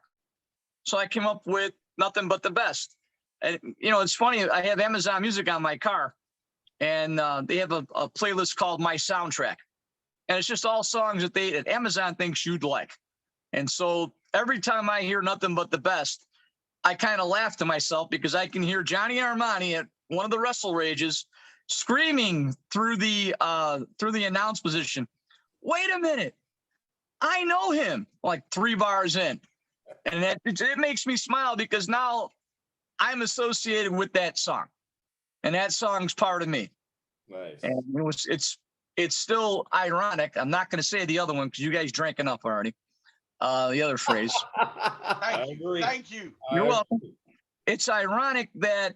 So I came up with Nothing But the Best. And, you know, it's funny, I have Amazon Music on my car, and they have a playlist called My Soundtrack. And it's just all songs that Amazon thinks you'd like. And so every time I hear Nothing But the Best, I kind of laugh to myself because I can hear Johnny Armani at one of the Wrestle Rages screaming through the announce position, wait a minute, I know him, like 3 bars in. And it makes me smile because now I'm associated with that song, and that song's part of me. Nice. And it's still ironic. I'm not going to say the other one because you guys drank enough already. The other phrase. I agree. Thank you. You're welcome. It's ironic that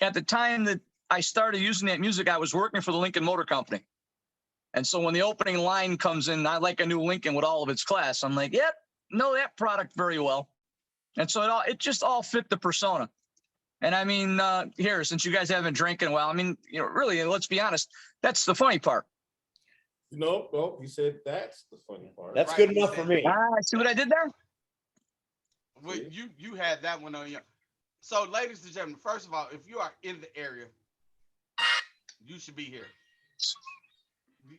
at the time that I started using that music, I was working for the Lincoln Motor Company. And so when the opening line comes in, I like a new Lincoln with all of its class. I'm like, yep, know that product very well. And so it just all fit the persona. And I mean, here, since you guys haven't drank in a while, I mean, really, let's be honest, that's the funny part. Nope. You said that's the funny part. That's Right, good he enough said- for me. See what I did there? Well, you had that one on you. So, ladies and gentlemen, first of all, if you are in the area, you should be here.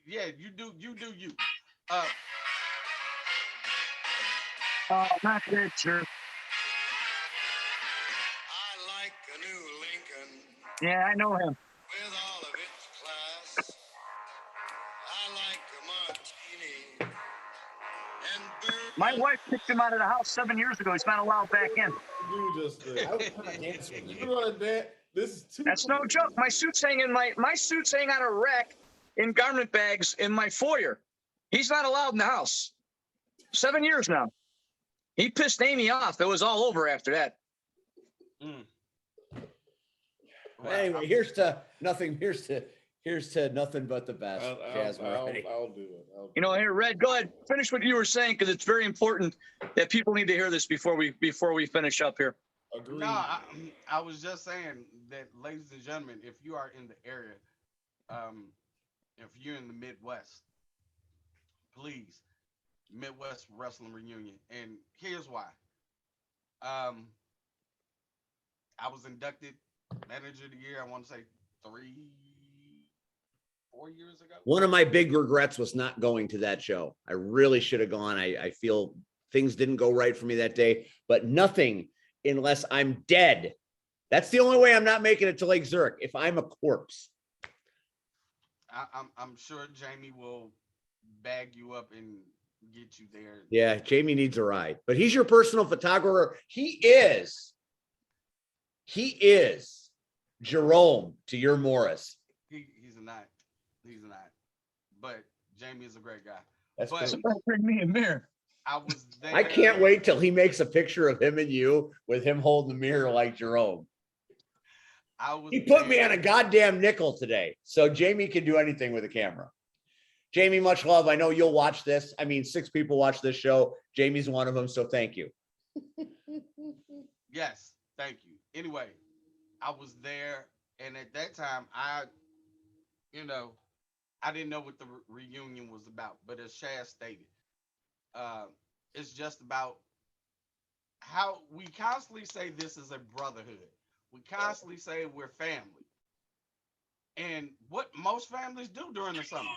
Yeah, you do you. Not that sure. I like a new Lincoln Yeah, I know him. with all of its class. I like a martini and bourbon. My wife kicked him out of the house 7 years ago. He's not allowed back in. You just I was gonna dance with you're you. gonna dance. This is too. That's no joke. My suits hang on a rack in garment bags in my foyer. He's not allowed in the house. 7 years now. He pissed Amy off. It was all over after that. Well, Anyway, here's to nothing but the best. Chazz Moretti. I'll do it. Here, Red, go ahead. Finish what you were saying because it's very important that people need to hear this before we finish up here. Agree. No, I was just saying that, ladies and gentlemen, if you are in the area, if you're in the Midwest, please, Midwest Wrestling Reunion. And here's why. I was inducted Manager of the Year, I want to say 4 years ago. One of my big regrets was not going to that show. I really should have gone. I feel things didn't go right for me that day, but nothing unless I'm dead. That's the only way I'm not making it to Lake Zurich, if I'm a corpse. I'm sure Jamie will bag you up and get you there. Yeah, Jamie needs a ride, but he's your personal photographer. He is Jerome to your Morris. He's not. But Jamie is a great guy. That's But- good. Bring me a mirror. I was there. I can't wait till he makes a picture of him and you with him holding the mirror like Jerome. He put me on a goddamn nickel today. So Jamie can do anything with a camera. Jamie, much love. I know you'll watch this. I mean, 6 people watch this show. Jamie's one of them. So thank you. Yes, thank you. Anyway, I was there, and at that time, I didn't know what the reunion was about. But as Chazz stated, it's just about how we constantly say this is a brotherhood. We constantly say we're family. And what most families do during the summer,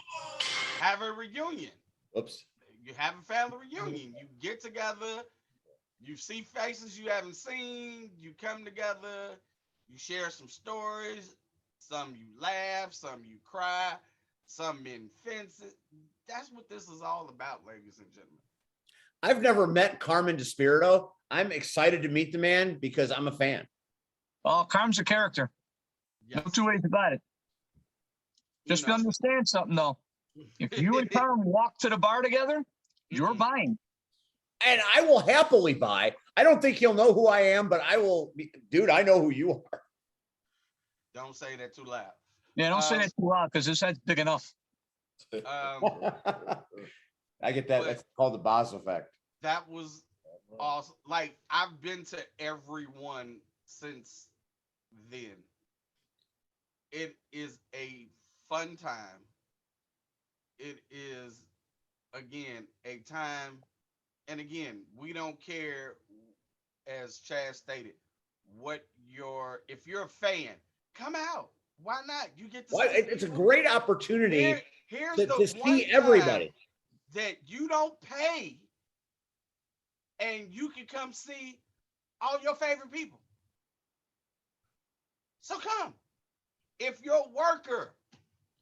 have a reunion. Oops. You have a family reunion. You get together. You see faces you haven't seen. You come together. You share some stories. Some you laugh. Some you cry. Some in fences. That's what this is all about, ladies and gentlemen. I've never met Carmen DeSpirito. I'm excited to meet the man because I'm a fan. Oh, Carm's a character. Yes. No 2 ways about it. Just understand something though. If you and Carm walk to the bar together, you're buying. And I will happily buy. I don't think he'll know who I am, but I will. Dude, I know who you are. Don't say that too loud. Yeah, don't say that too loud because this head's big enough. I get that. But- That's called the Boz effect. That was awesome. Like, I've been to every one since then. It is a fun time. It is, again, a time. And again, we don't care, as Chazz stated, if you're a fan, come out. Why not? You get to Why, see it's a people. great opportunity Here's to the one see time everybody. that you don't pay, and you can come see all your favorite people. So come. If you're a worker,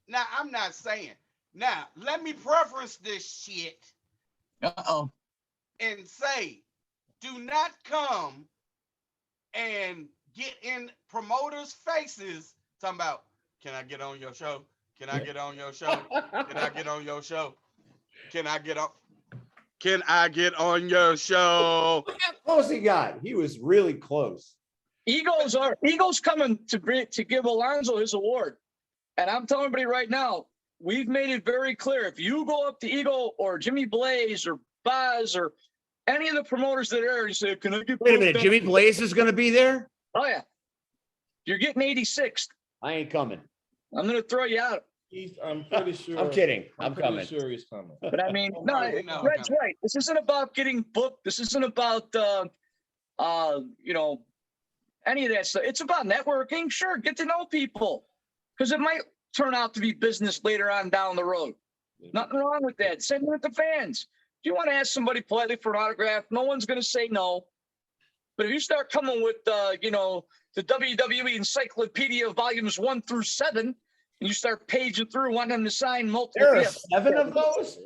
now I'm not saying, now let me preference this shit Uh-oh. and say, do not come and get in promoters' faces talking about, can I get on your show? Can I get on your show? Can I get on your show? Can I get on? Can I get on your show? Look how close he got. He was really close. Eagles coming to give Alonzo his award. And I'm telling everybody right now, we've made it very clear. If you go up to Eagle or Jimmy Blaze or Boz or any of the promoters that are there, you say, can I get Wait a minute, Jimmy Blaze is going to be there? Oh yeah. You're getting 86th. I ain't coming. I'm gonna throw you out. I'm pretty sure. I'm kidding. I'm pretty coming. sure he's coming. But I mean, no, No. Red's right. This isn't about getting booked. This isn't about you know, any of that stuff. It's about networking. Sure, get to know people. Because it might turn out to be business later on down the road. Nothing wrong with that. Same with the fans. If you want to ask somebody politely for an autograph, no one's going to say no. But if you start coming with, you know, the WWE Encyclopedia volumes 1 through 7, and you start paging through wanting them to sign multiple. There are 7 of those?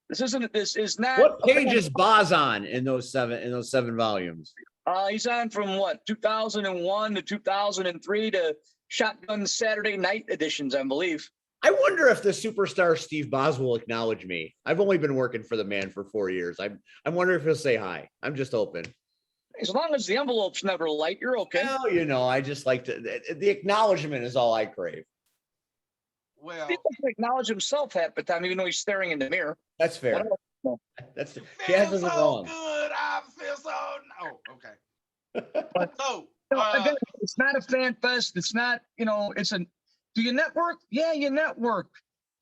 This is not. What page is Boz on in those 7 volumes? He's on from what, 2001 to 2003 to Shotgun Saturday Night editions, I believe. I wonder if the superstar Steve Boz will acknowledge me. I've only been working for the man for 4 years. I'm wondering if he'll say hi. I'm just open. As long as the envelope's never light, you're okay. Well, you know, I just like to, the acknowledgement is all I crave. Well, He doesn't acknowledge himself half the time, even though he's staring in the mirror. That's fair. Well, That's feel Chazz isn't so wrong. good. I feel so. Oh, okay. So, Again, it's not a fan fest. It's not, you know, do you network? Yeah, you network.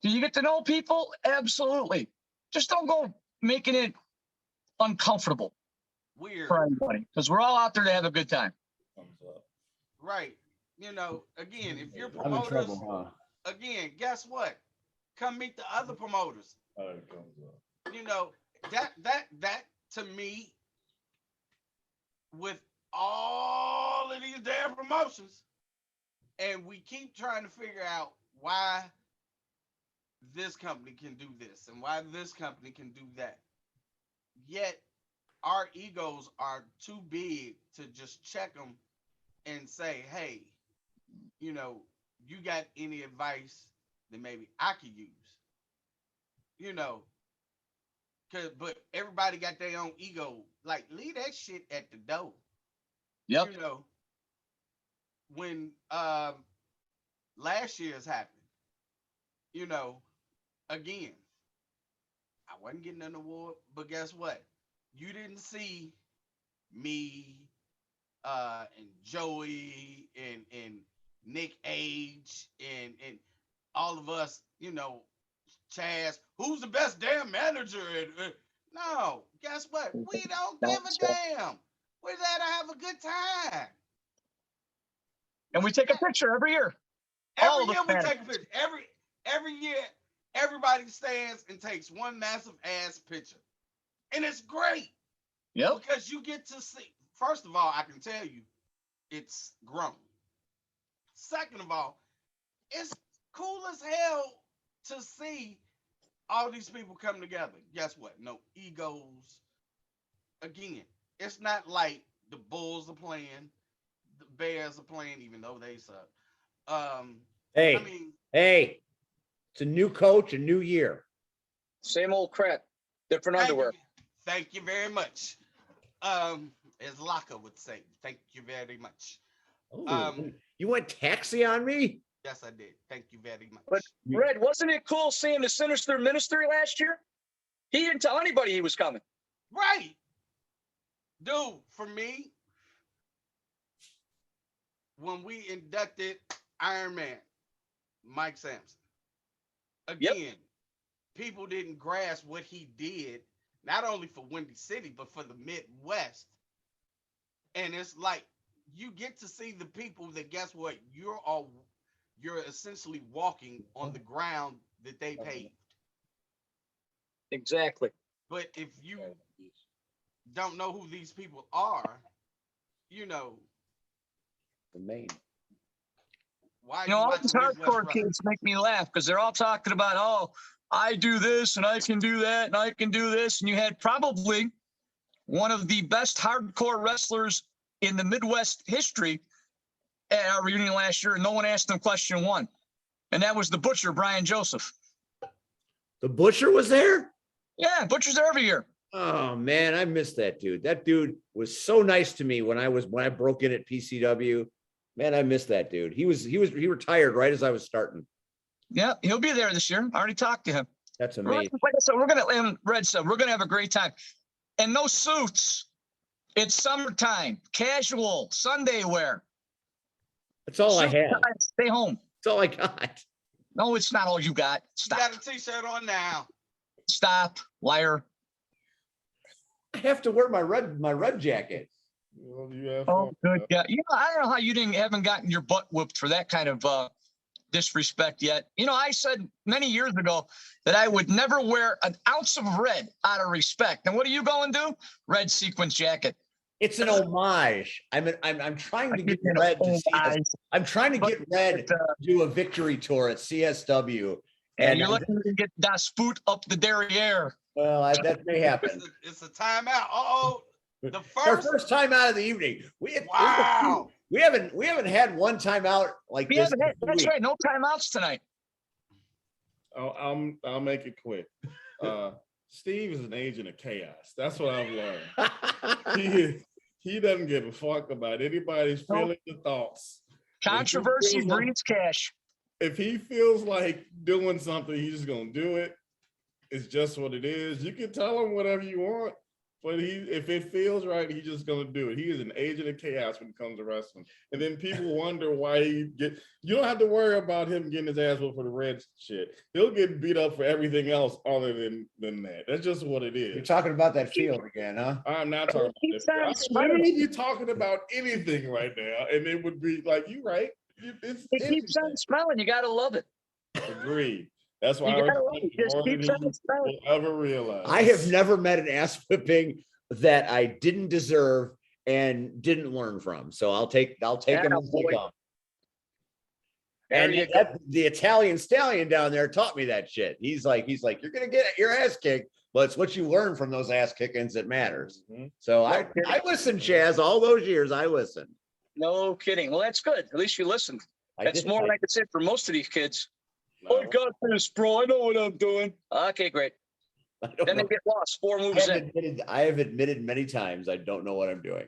Do you get to know people? Absolutely. Just don't go making it uncomfortable weird, for anybody, because we're all out there to have a good time. right? You know, again, if you're I'm in promoters, trouble, huh? again, guess what? Come meet the other promoters. You know, that to me, with all of these damn promotions, and we keep trying to figure out why this company can do this and why this company can do that. Yet our egos are too big to just check them and say, hey, you know, you got any advice that maybe I could use? You know, but everybody got their own ego. Like, leave that shit at the door. Yep. You know, when last year's happened, you know, again, I wasn't getting an award, but guess what? You didn't see me and Joey and Nick Age and all of us, you know, Chazz, who's the best damn manager? No, guess what? We don't give a damn. We're there to have a good time. And we take a picture every year. All Every of year us we take a picture. Every year, everybody stands and takes one massive ass picture. And it's great. Yep. Because you get to see, first of all, I can tell you, it's grown. Second of all, it's cool as hell to see all these people come together. Guess what? No egos. Again, it's not like the Bulls are playing, the Bears are playing, even though they suck. Hey, I mean, hey, it's a new coach, a new year. Same old crap, different underwear. Thank you very much. As Laka would say, thank you very much. Ooh, you went taxi on me? Yes, I did. Thank you very much. But Red, wasn't it cool seeing the Sinister Ministry last year? He didn't tell anybody he was coming. Right. Dude, for me, when we inducted Iron Man, Mike Sampson, again, people didn't grasp what he did, not only for Windy City, but for the Midwest. And it's like, you get to see the people that, guess what, you're essentially walking on the ground that they paved. Exactly. But if you don't know who these people are, you know, The main. why You know, all these watching Midwest hardcore wrestling? kids make me laugh because they're all talking about, oh, I do this and I can do that and I can do this. And you had probably one of the best hardcore wrestlers in the Midwest history at our reunion last year. No one asked him question one. And that was the Butcher, Brian Joseph. The Butcher was there? Yeah, Butcher's there every year. Oh man, I missed that dude. That dude was so nice to me when I broke in at PCW. Man, I missed that dude. He retired right as I was starting. Yeah, he'll be there this year. I already talked to him. That's amazing. Like I said, Red said, we're gonna have a great time. And no suits. It's summertime, casual, Sunday wear. That's all I Suit had. time, stay home. That's all I got. No, it's not all you got. You Stop. got a t-shirt on now. Stop, liar. I have to wear my red jacket. Well, you have Oh, fun. good. Yeah. You know, I don't know how you haven't gotten your butt whooped for that kind of disrespect yet. You know, I said many years ago that I would never wear an ounce of red out of respect. And what are you going to do? Red sequence jacket. It's an homage. I'm trying to get red to I'm trying to get red to do a victory tour at CSW. And you're looking to get that spoot up the derriere. Well, that may happen. It's a timeout. Uh-oh. The Our first. first time out of the evening. Wow. We haven't had one time out like We this. haven't had, that's right. No timeouts tonight. I'll make it quick. Steve is an agent of chaos. That's what I've learned. He doesn't give a fuck about anybody's feelings or thoughts. Controversy breeds cash. If he feels like doing something, he's just gonna do it. It's just what it is. You can tell him whatever you want, but if it feels right, he's just gonna do it. He is an agent of chaos when it comes to wrestling. And then people wonder why you don't have to worry about him getting his ass whooped for the red shit. He'll get beat up for everything else other than that. That's just what it is. You're talking about that field again, huh? I'm not talking about this. I'm literally be talking about anything right now, and it would be like, you right. It keeps on smelling. You got to love it. Agreed. That's why You I gotta love it. Just more than keeps he on smelling. will ever realize. I have never met an ass whipping that I didn't deserve and didn't learn from. So I'll take them as they come. And the Italian stallion down there taught me that shit. He's like, you're gonna get your ass kicked, but it's what you learn from those ass kickings that matters. Mhm. So I listened, Chazz, all those years. I listened. No kidding. Well, that's good. At least you listened. That's more than I could say for most of these kids. No. I got this, bro. I know what I'm doing. Okay, great. Then they get lost 4 moves in. I have admitted many times I don't know what I'm doing.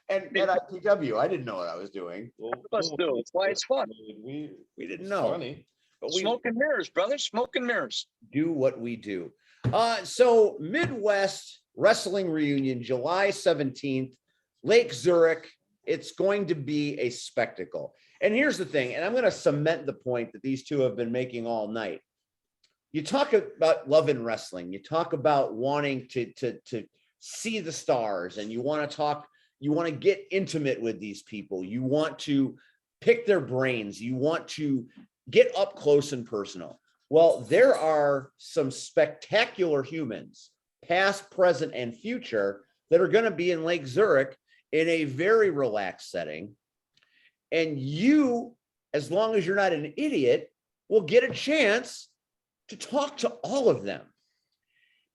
And at IPW, I didn't know what I was doing. Let's do it. That's why it's fun. We didn't It's know. funny. But we Smoke and mirrors, brother. Smoke and mirrors. do what we do. So Midwest Wrestling Reunion, July 17th, Lake Zurich. It's going to be a spectacle. And here's the thing, and I'm going to cement the point that these two have been making all night. You talk about love in wrestling. You talk about wanting to see the stars, and you want to get intimate with these people. You want to pick their brains. You want to get up close and personal. Well, there are some spectacular humans, past, present, and future, that are going to be in Lake Zurich in a very relaxed setting. And you, as long as you're not an idiot, will get a chance to talk to all of them.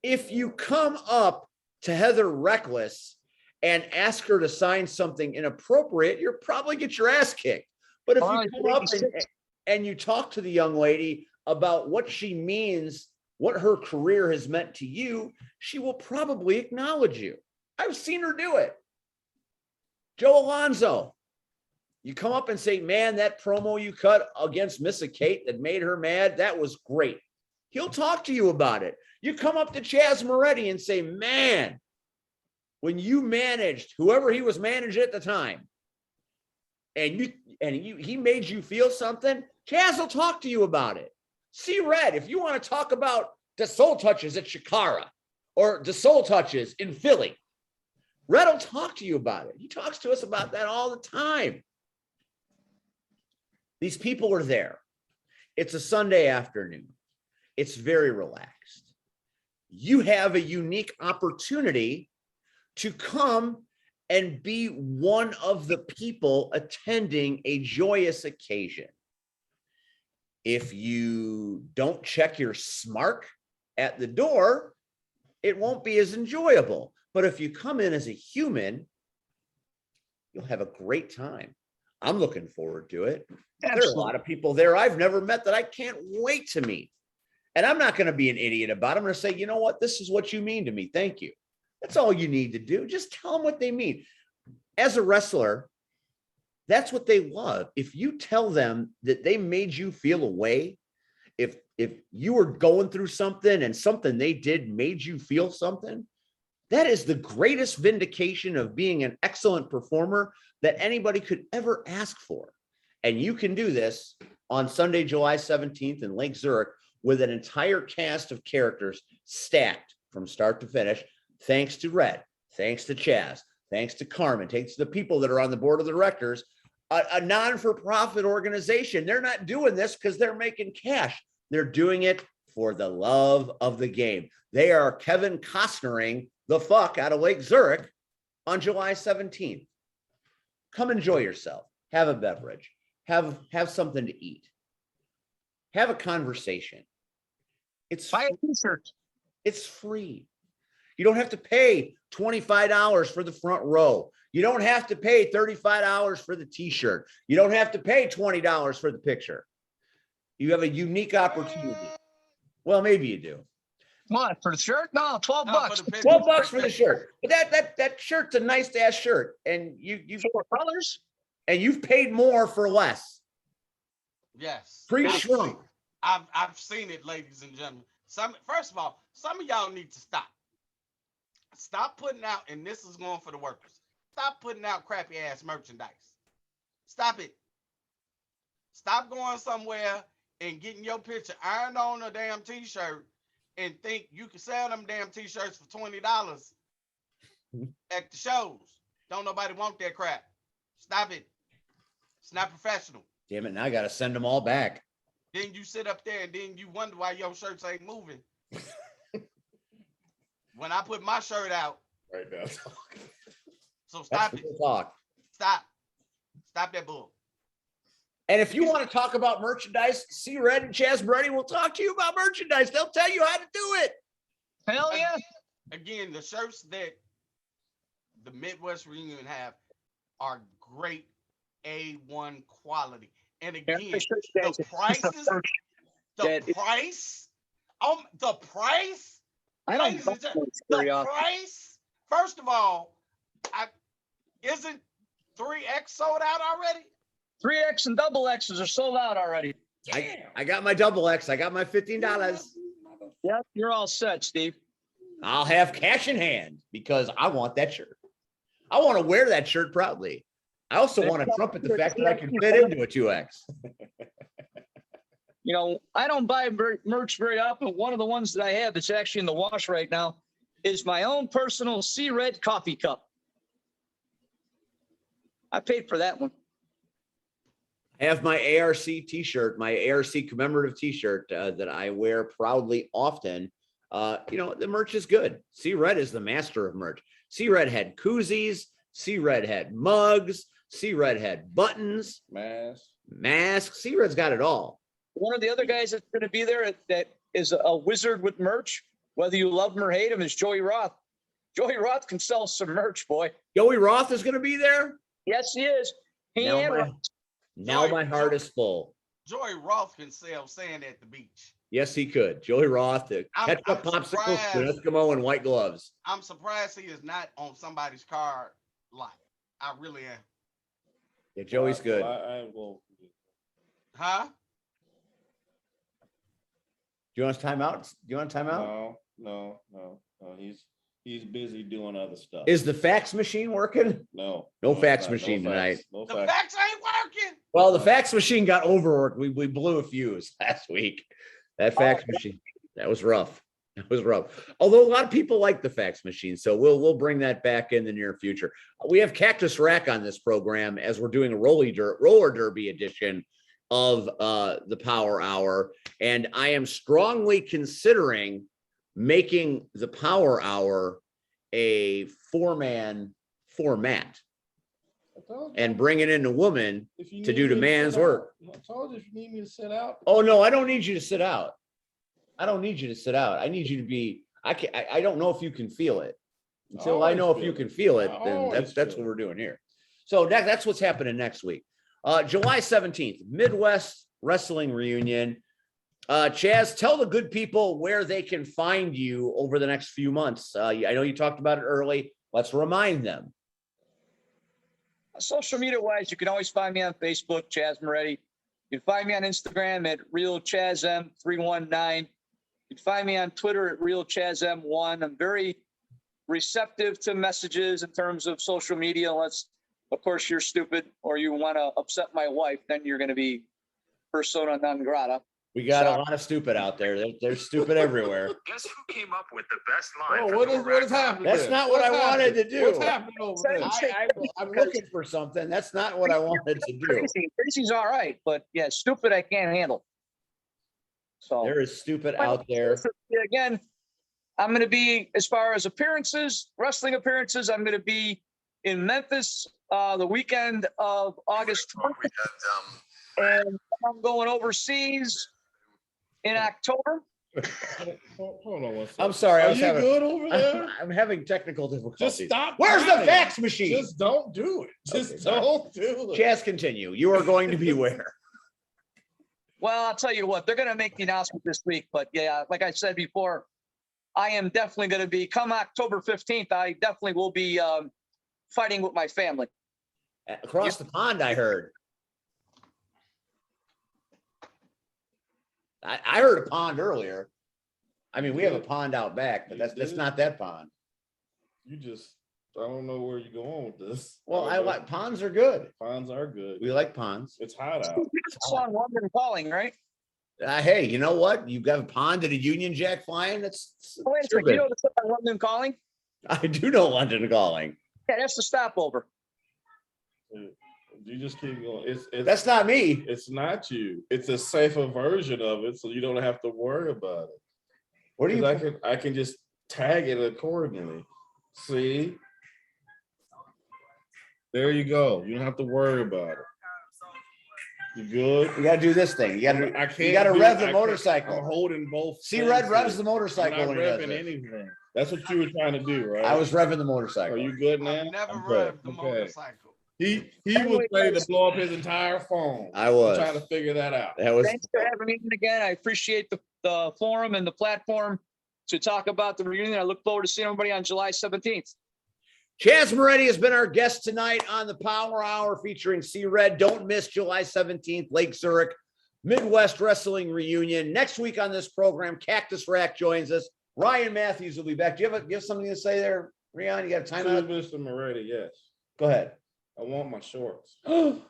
If you come up to Heather Reckless and ask her to sign something inappropriate, you'll probably get your ass kicked. But if you come up and you talk to the young lady about what she means, what her career has meant to you, she will probably acknowledge you. I've seen her do it. Joe Alonzo, you come up and say, man, that promo you cut against Missa Kate that made her mad, that was great. He'll talk to you about it. You come up to Chazz Moretti and say, man, when you managed whoever he was managing at the time, and he made you feel something, Chazz will talk to you about it. See Red, if you want to talk about the soul touches at Shikara or the soul touches in Philly, Red will talk to you about it. He talks to us about that all the time. These people are there. It's a Sunday afternoon. It's very relaxed. You have a unique opportunity to come and be one of the people attending a joyous occasion. If you don't check your SMARC at the door, it won't be as enjoyable. But if you come in as a human, you'll have a great time. I'm looking forward to it. There are a lot of people there I've never met that I can't wait to meet. And I'm not going to be an idiot about it. I'm going to say, you know what? This is what you mean to me. Thank you. That's all you need to do. Just tell them what they mean. As a wrestler, that's what they love. If you tell them that they made you feel a way, if you were going through something and something they did made you feel something, that is the greatest vindication of being an excellent performer that anybody could ever ask for. And you can do this on Sunday, July 17th in Lake Zurich with an entire cast of characters stacked from start to finish, thanks to Red, thanks to Chazz, thanks to Carmen, thanks to the people that are on the board of directors, a non-for-profit organization. They're not doing this because they're making cash. They're doing it for the love of the game. They are Kevin Costnering the fuck out of Lake Zurich on July 17th. Come enjoy yourself. Have a beverage. Have something to eat. Have a conversation. Buy a t-shirt. It's free. You don't have to pay $25 for the front row. You don't have to pay $35 for the t-shirt. You don't have to pay $20 for the picture. You have a unique opportunity. Well, maybe you do. What, for the shirt? No, 12 No, bucks. for the picture. $12 for the shirt. But that shirt's a nice ass shirt. And you've 4 colors? and you've paid more for less. Yes. Pre-shrunk. I've seen it, ladies and gentlemen. First of all, some of y'all need to stop. Stop putting out, and this is going for the workers. Stop putting out crappy ass merchandise. Stop it. Stop going somewhere and getting your picture ironed on a damn t-shirt and think you can sell them damn t-shirts for $20 at the shows. Don't nobody want that crap. Stop it. It's not professional. Damn it, now I got to send them all back. Then you sit up there and then you wonder why your shirts ain't moving. When I put my shirt out, Right now. so stop That's it. real talk. Stop that bull. And if you want to talk about merchandise, see Red and Chazz Moretti will talk to you about merchandise. They'll tell you how to do it. Hell yeah. Again, the shirts that the Midwest Reunion have are great A1 quality. And again, the prices, the price, I don't ladies and gentlemen, very the often. price, first of all, isn't 3X sold out already? 3X and double X's are sold out already. I got my double X. I got my $15. Yep, you're all set, Steve. I'll have cash in hand because I want that shirt. I want to wear that shirt proudly. I also want to trumpet the fact that I can fit into a 2X. You know, I don't buy merch very often. One of the ones that I have that's actually in the wash right now is my own personal Sea Red coffee cup. I paid for that one. I have my ARC t-shirt, my ARC commemorative t-shirt that I wear proudly often. You know, the merch is good. Sea Red is the master of merch. Sea Red had koozies. Sea Red had mugs. Sea Red had buttons, masks. Sea Red's got it all. One of the other guys that's going to be there that is a wizard with merch, whether you love him or hate him, is Joey Roth. Joey Roth can sell some merch, boy. Joey Roth is going to be there? Yes, he is. Now my heart is full. Joey Roth can sell sand at the beach. Yes, he could. Joey Roth, the ketchup popsicles, Eskimo, and white gloves. I'm surprised he is not on somebody's car lot. I really am. Yeah, Joey's good. I will. Huh? Do you want to time out? Do you want to time out? No. He's busy doing other stuff. Is the fax machine working? No fax fax, machine tonight. No The fax. fax ain't working. Well, the fax machine got overworked. We blew a fuse last week. That fax machine, that was rough. That was rough. Although a lot of people like the fax machine, so we'll bring that back in the near future. We have Cactus Rack on this program as we're doing a roller derby edition of the Power Hour, and I am strongly considering making the Power Hour a 4-man format and bringing in a woman to do the man's work. I told you if you need me to sit out. Oh, no, I don't need you to sit out. I don't need you to sit out. I need you to be, I don't know if you can feel it, Until I know if you can feel it, I then always that's feel what we're doing here. So that's what's happening next week. July 17th, Midwest Wrestling Reunion. Chazz, tell the good people where they can find you over the next few months. I know you talked about it early. Let's remind them. Social media wise, you can always find me on Facebook, Chazz Moretti. You can find me on Instagram at RealChazzM319. You can find me on Twitter at RealChazzM1. I'm very receptive to messages in terms of social media, unless, of course, you're stupid or you want to upset my wife, then you're going to be persona non grata. We got a lot of stupid out there. They're stupid everywhere. Guess who came up with the best line? Oh, for what the is happening? That's there? not what What's I wanted happening? to do. What's happening over there? I'm looking for something. That's not what I wanted to do. Tracy's all right, but yeah, stupid I can't handle. So There is stupid out there. again, I'm going to be, as far as appearances, wrestling appearances, I'm going to be in Memphis the weekend of August 20th, and I'm going overseas in October. Hold on one second. I'm sorry. Are you good over there? I'm having technical difficulties. Just stop. Where's the trying. fax machine? Just don't do it. Just Okay, sorry. don't do it. Chazz, continue. You are going to be where? Well, I'll tell you what, they're going to make the announcement this week, but yeah, like I said before, I am definitely going to be, come October 15th, I definitely will be fighting with my family. Across the pond, I heard. I heard a pond earlier. I mean, we have a pond out back, but that's not that pond. You just, I don't know where you're going with this. Well, I like ponds are good. Ponds are good. We like ponds. It's hot out. Song London Calling, right? Hey, you know what? You've got a pond and a Union Jack flying. That's Oh, wait a sure second, you good. know the song London Calling? I do know London Calling. Yeah, that's the stopover. You just keep going. It's That's not me. It's not you. It's a safer version of it, so you don't have to worry about it. What do you? 'Cause I can just tag it accordingly. See, there you go. You don't have to worry about it. You good? You got to do this thing. You got I to. can't. You got to do- rev I the can't- motorcycle. I'm holding both. See, things Red revs here. the motorcycle I'm when not he does revving it. anything. That's what you were trying to do, right? I was revving the Are motorcycle. you good now? I've never I'm good. revved the Okay. motorcycle. He was ready to blow up his entire phone. I was trying to figure that out. That was. Thanks for having me in again. I appreciate the forum and the platform to talk about the reunion. I look forward to seeing everybody on July 17th. Chazz Moretti has been our guest tonight on the Power Hour featuring C Red. Don't miss July 17th, Lake Zurich, Midwest Wrestling Reunion. Next week on this program, Cactus Rack joins us. Ryan Matthews will be back. Do you have something to say there, Rion? You got a To timeout? Mr. Moretti, yes. Go ahead. I want my shorts. Oh,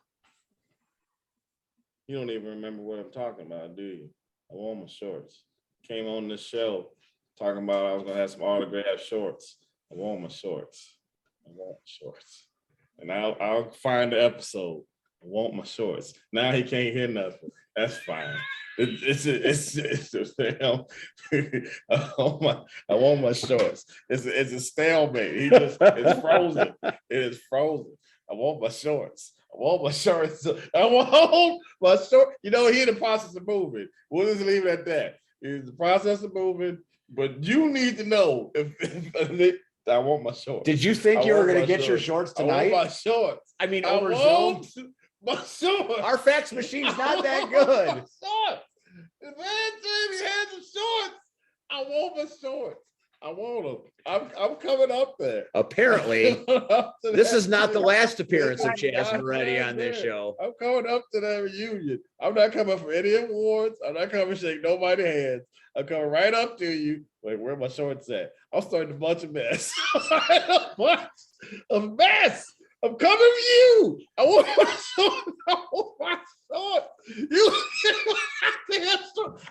You don't even remember what I'm talking about, do you? I want my shorts. Came on this show talking about I was gonna have some autographed shorts. I want my shorts. I want my shorts. And I'll find the episode. I want my shorts. Now he can't hear nothing. That's fine. It's I want my shorts. It's a stalemate. It's frozen. It is frozen. I want my shorts. I want my shorts. I want my shorts. You know, he in the process of moving. We'll just leave it at that. He's in the process of moving, but you need to know if I want my shorts. did you think I you were want going to my get your shorts. shorts tonight? I want my shorts. I mean, I over want Zoom. my shorts. Our fax machine's not that I want good. my shorts. The man said he had the shorts. I want my shorts. I want them. I'm coming up there. Apparently, this is not the last appearance of Chazz Moretti on this show. I'm coming up to that reunion. I'm not coming for any awards. I'm not coming to shake nobody's hands. I'm coming right up to you. Like, where my shorts at? I'm starting a bunch of mess. A bunch of mess. I'm coming for you. I want my shorts. I want my shorts.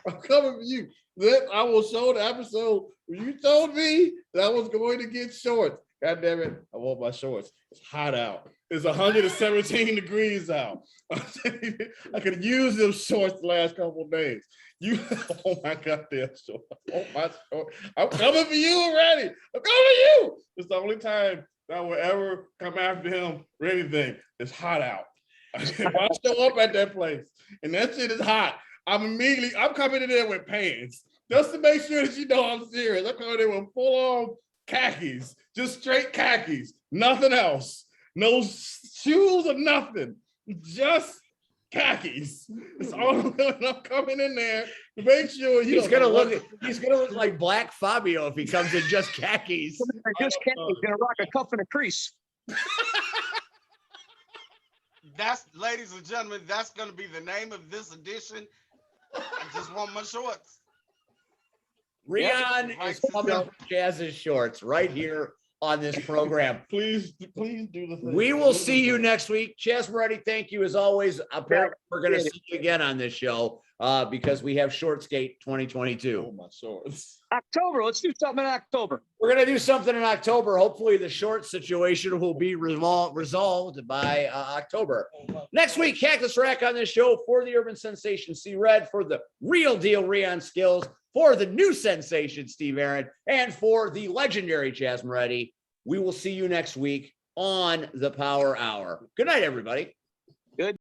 I'm coming for you. Then I will show the episode when you told me that I was going to get shorts. God damn it, I want my shorts. It's hot out. It's 117 degrees out. I could use them shorts the last couple of days. Oh my goddamn shorts. Oh my shorts. I'm coming for you already. I'm coming for you. It's the only time that I will ever come after him or anything. It's hot out. If I show up at that place and that shit is hot, I'm coming in there with pants just to make sure that you know I'm serious. I'm coming in with full on khakis, just straight khakis, nothing else. No shoes or nothing, just khakis. It's all I'm coming in there to make sure He's gonna look like Black Fabio if he comes in just khakis. Just can't. He's gonna rock a cuff and a crease. That's, ladies and gentlemen, that's gonna be the name of this edition. I just want my shorts. Rion is coming for Chazz's shorts right here on this program. Please do the thing. We will see you next week. Chazz Moretti, thank you as always. Apparently, we're going to see you again on this show because we have Short Skate 2022. Oh, my shorts. October. Let's do something in October. We're going to do something in October. Hopefully, the short situation will be resolved by October. Next week, Cactus Rack on this show for the urban sensation C Red, for the real deal Rion Skills, for the new sensation Steve Aaron, and for the legendary Chazz Moretti. We will see you next week on the Power Hour. Good night, everybody.